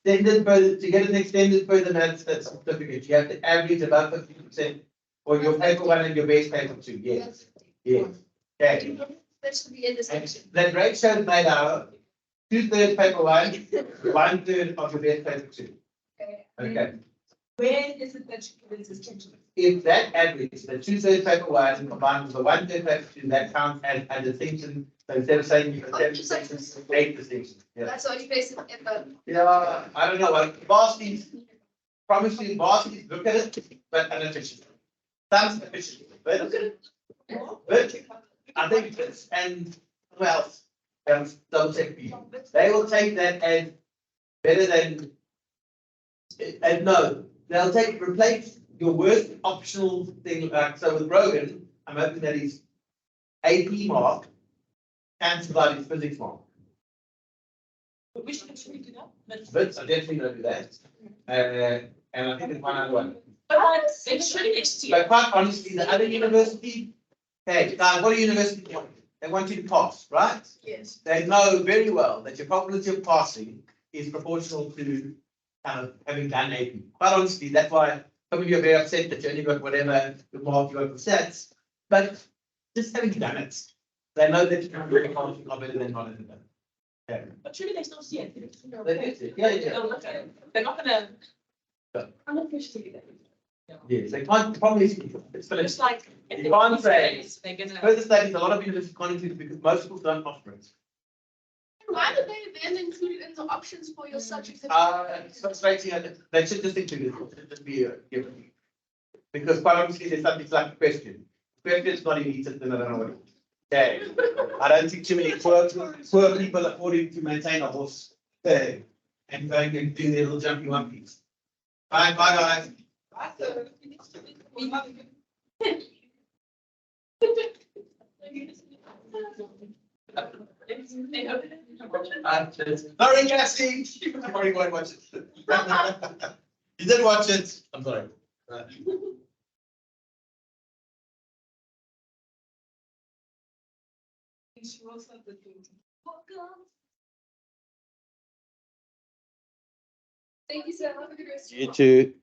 Extended further to get an extended further maths certificate, you have to average above 50% for your paper 1 and your base paper 2. Yes. Yes. Okay. That should be in this And section. that ratio is made out 2/3 paper 1, 1/3 of your base paper 2. Okay. Where is it that you give it this section? If that average, the 2/3 paper 1 combined with the 1/3 paper 2, that counts as a distinction. So instead of saying you have 7 distinctions, 8 distinctions. Yeah. That's what you base it in the. Yeah, I don't know, like Varsities, promising Varsities, look at it, but inefficient. Some efficient, but I think this and who else? Double check for you. They will take that as better than, and no, they'll replace your worst optional thing, so with Brogan, I'm hoping that his AP mark cancels out his physics mark. But which one should we do that? But I definitely don't do that. And I think it's one other one. But it should next year. But quite honestly, the other university, hey, guys, what do universities want? They want you to pass, right? Yes. They know very well that your probability of passing is proportional to kind of having done AP. Quite honestly, that's why some of you are very upset that you only got whatever the mark you got for stats. But just having done it, they know that you can really pass better than not having done it. Okay. But surely they still see it. They do. Yeah, yeah. They'll look at it. They're not gonna. Yeah. I'm not push to do that. Yes, they can't, the problem is, it's still, It's like. You can't say- They're gonna. further studies, a lot of universities can't include it because most schools don't offer it. Why did they then include it in the options for your subjects? It's frustrating, they should just include it, it should just be given. Because quite honestly, there's something like a question. Question's not even eaten, then I don't know what. Okay, I don't think too many poor people affording to maintain a horse. Okay, and going and doing their little jumpy one piece. Bye, guys. Sorry, Cassie. You probably won't watch it. You did watch it. I'm sorry. Thank you so much. You too.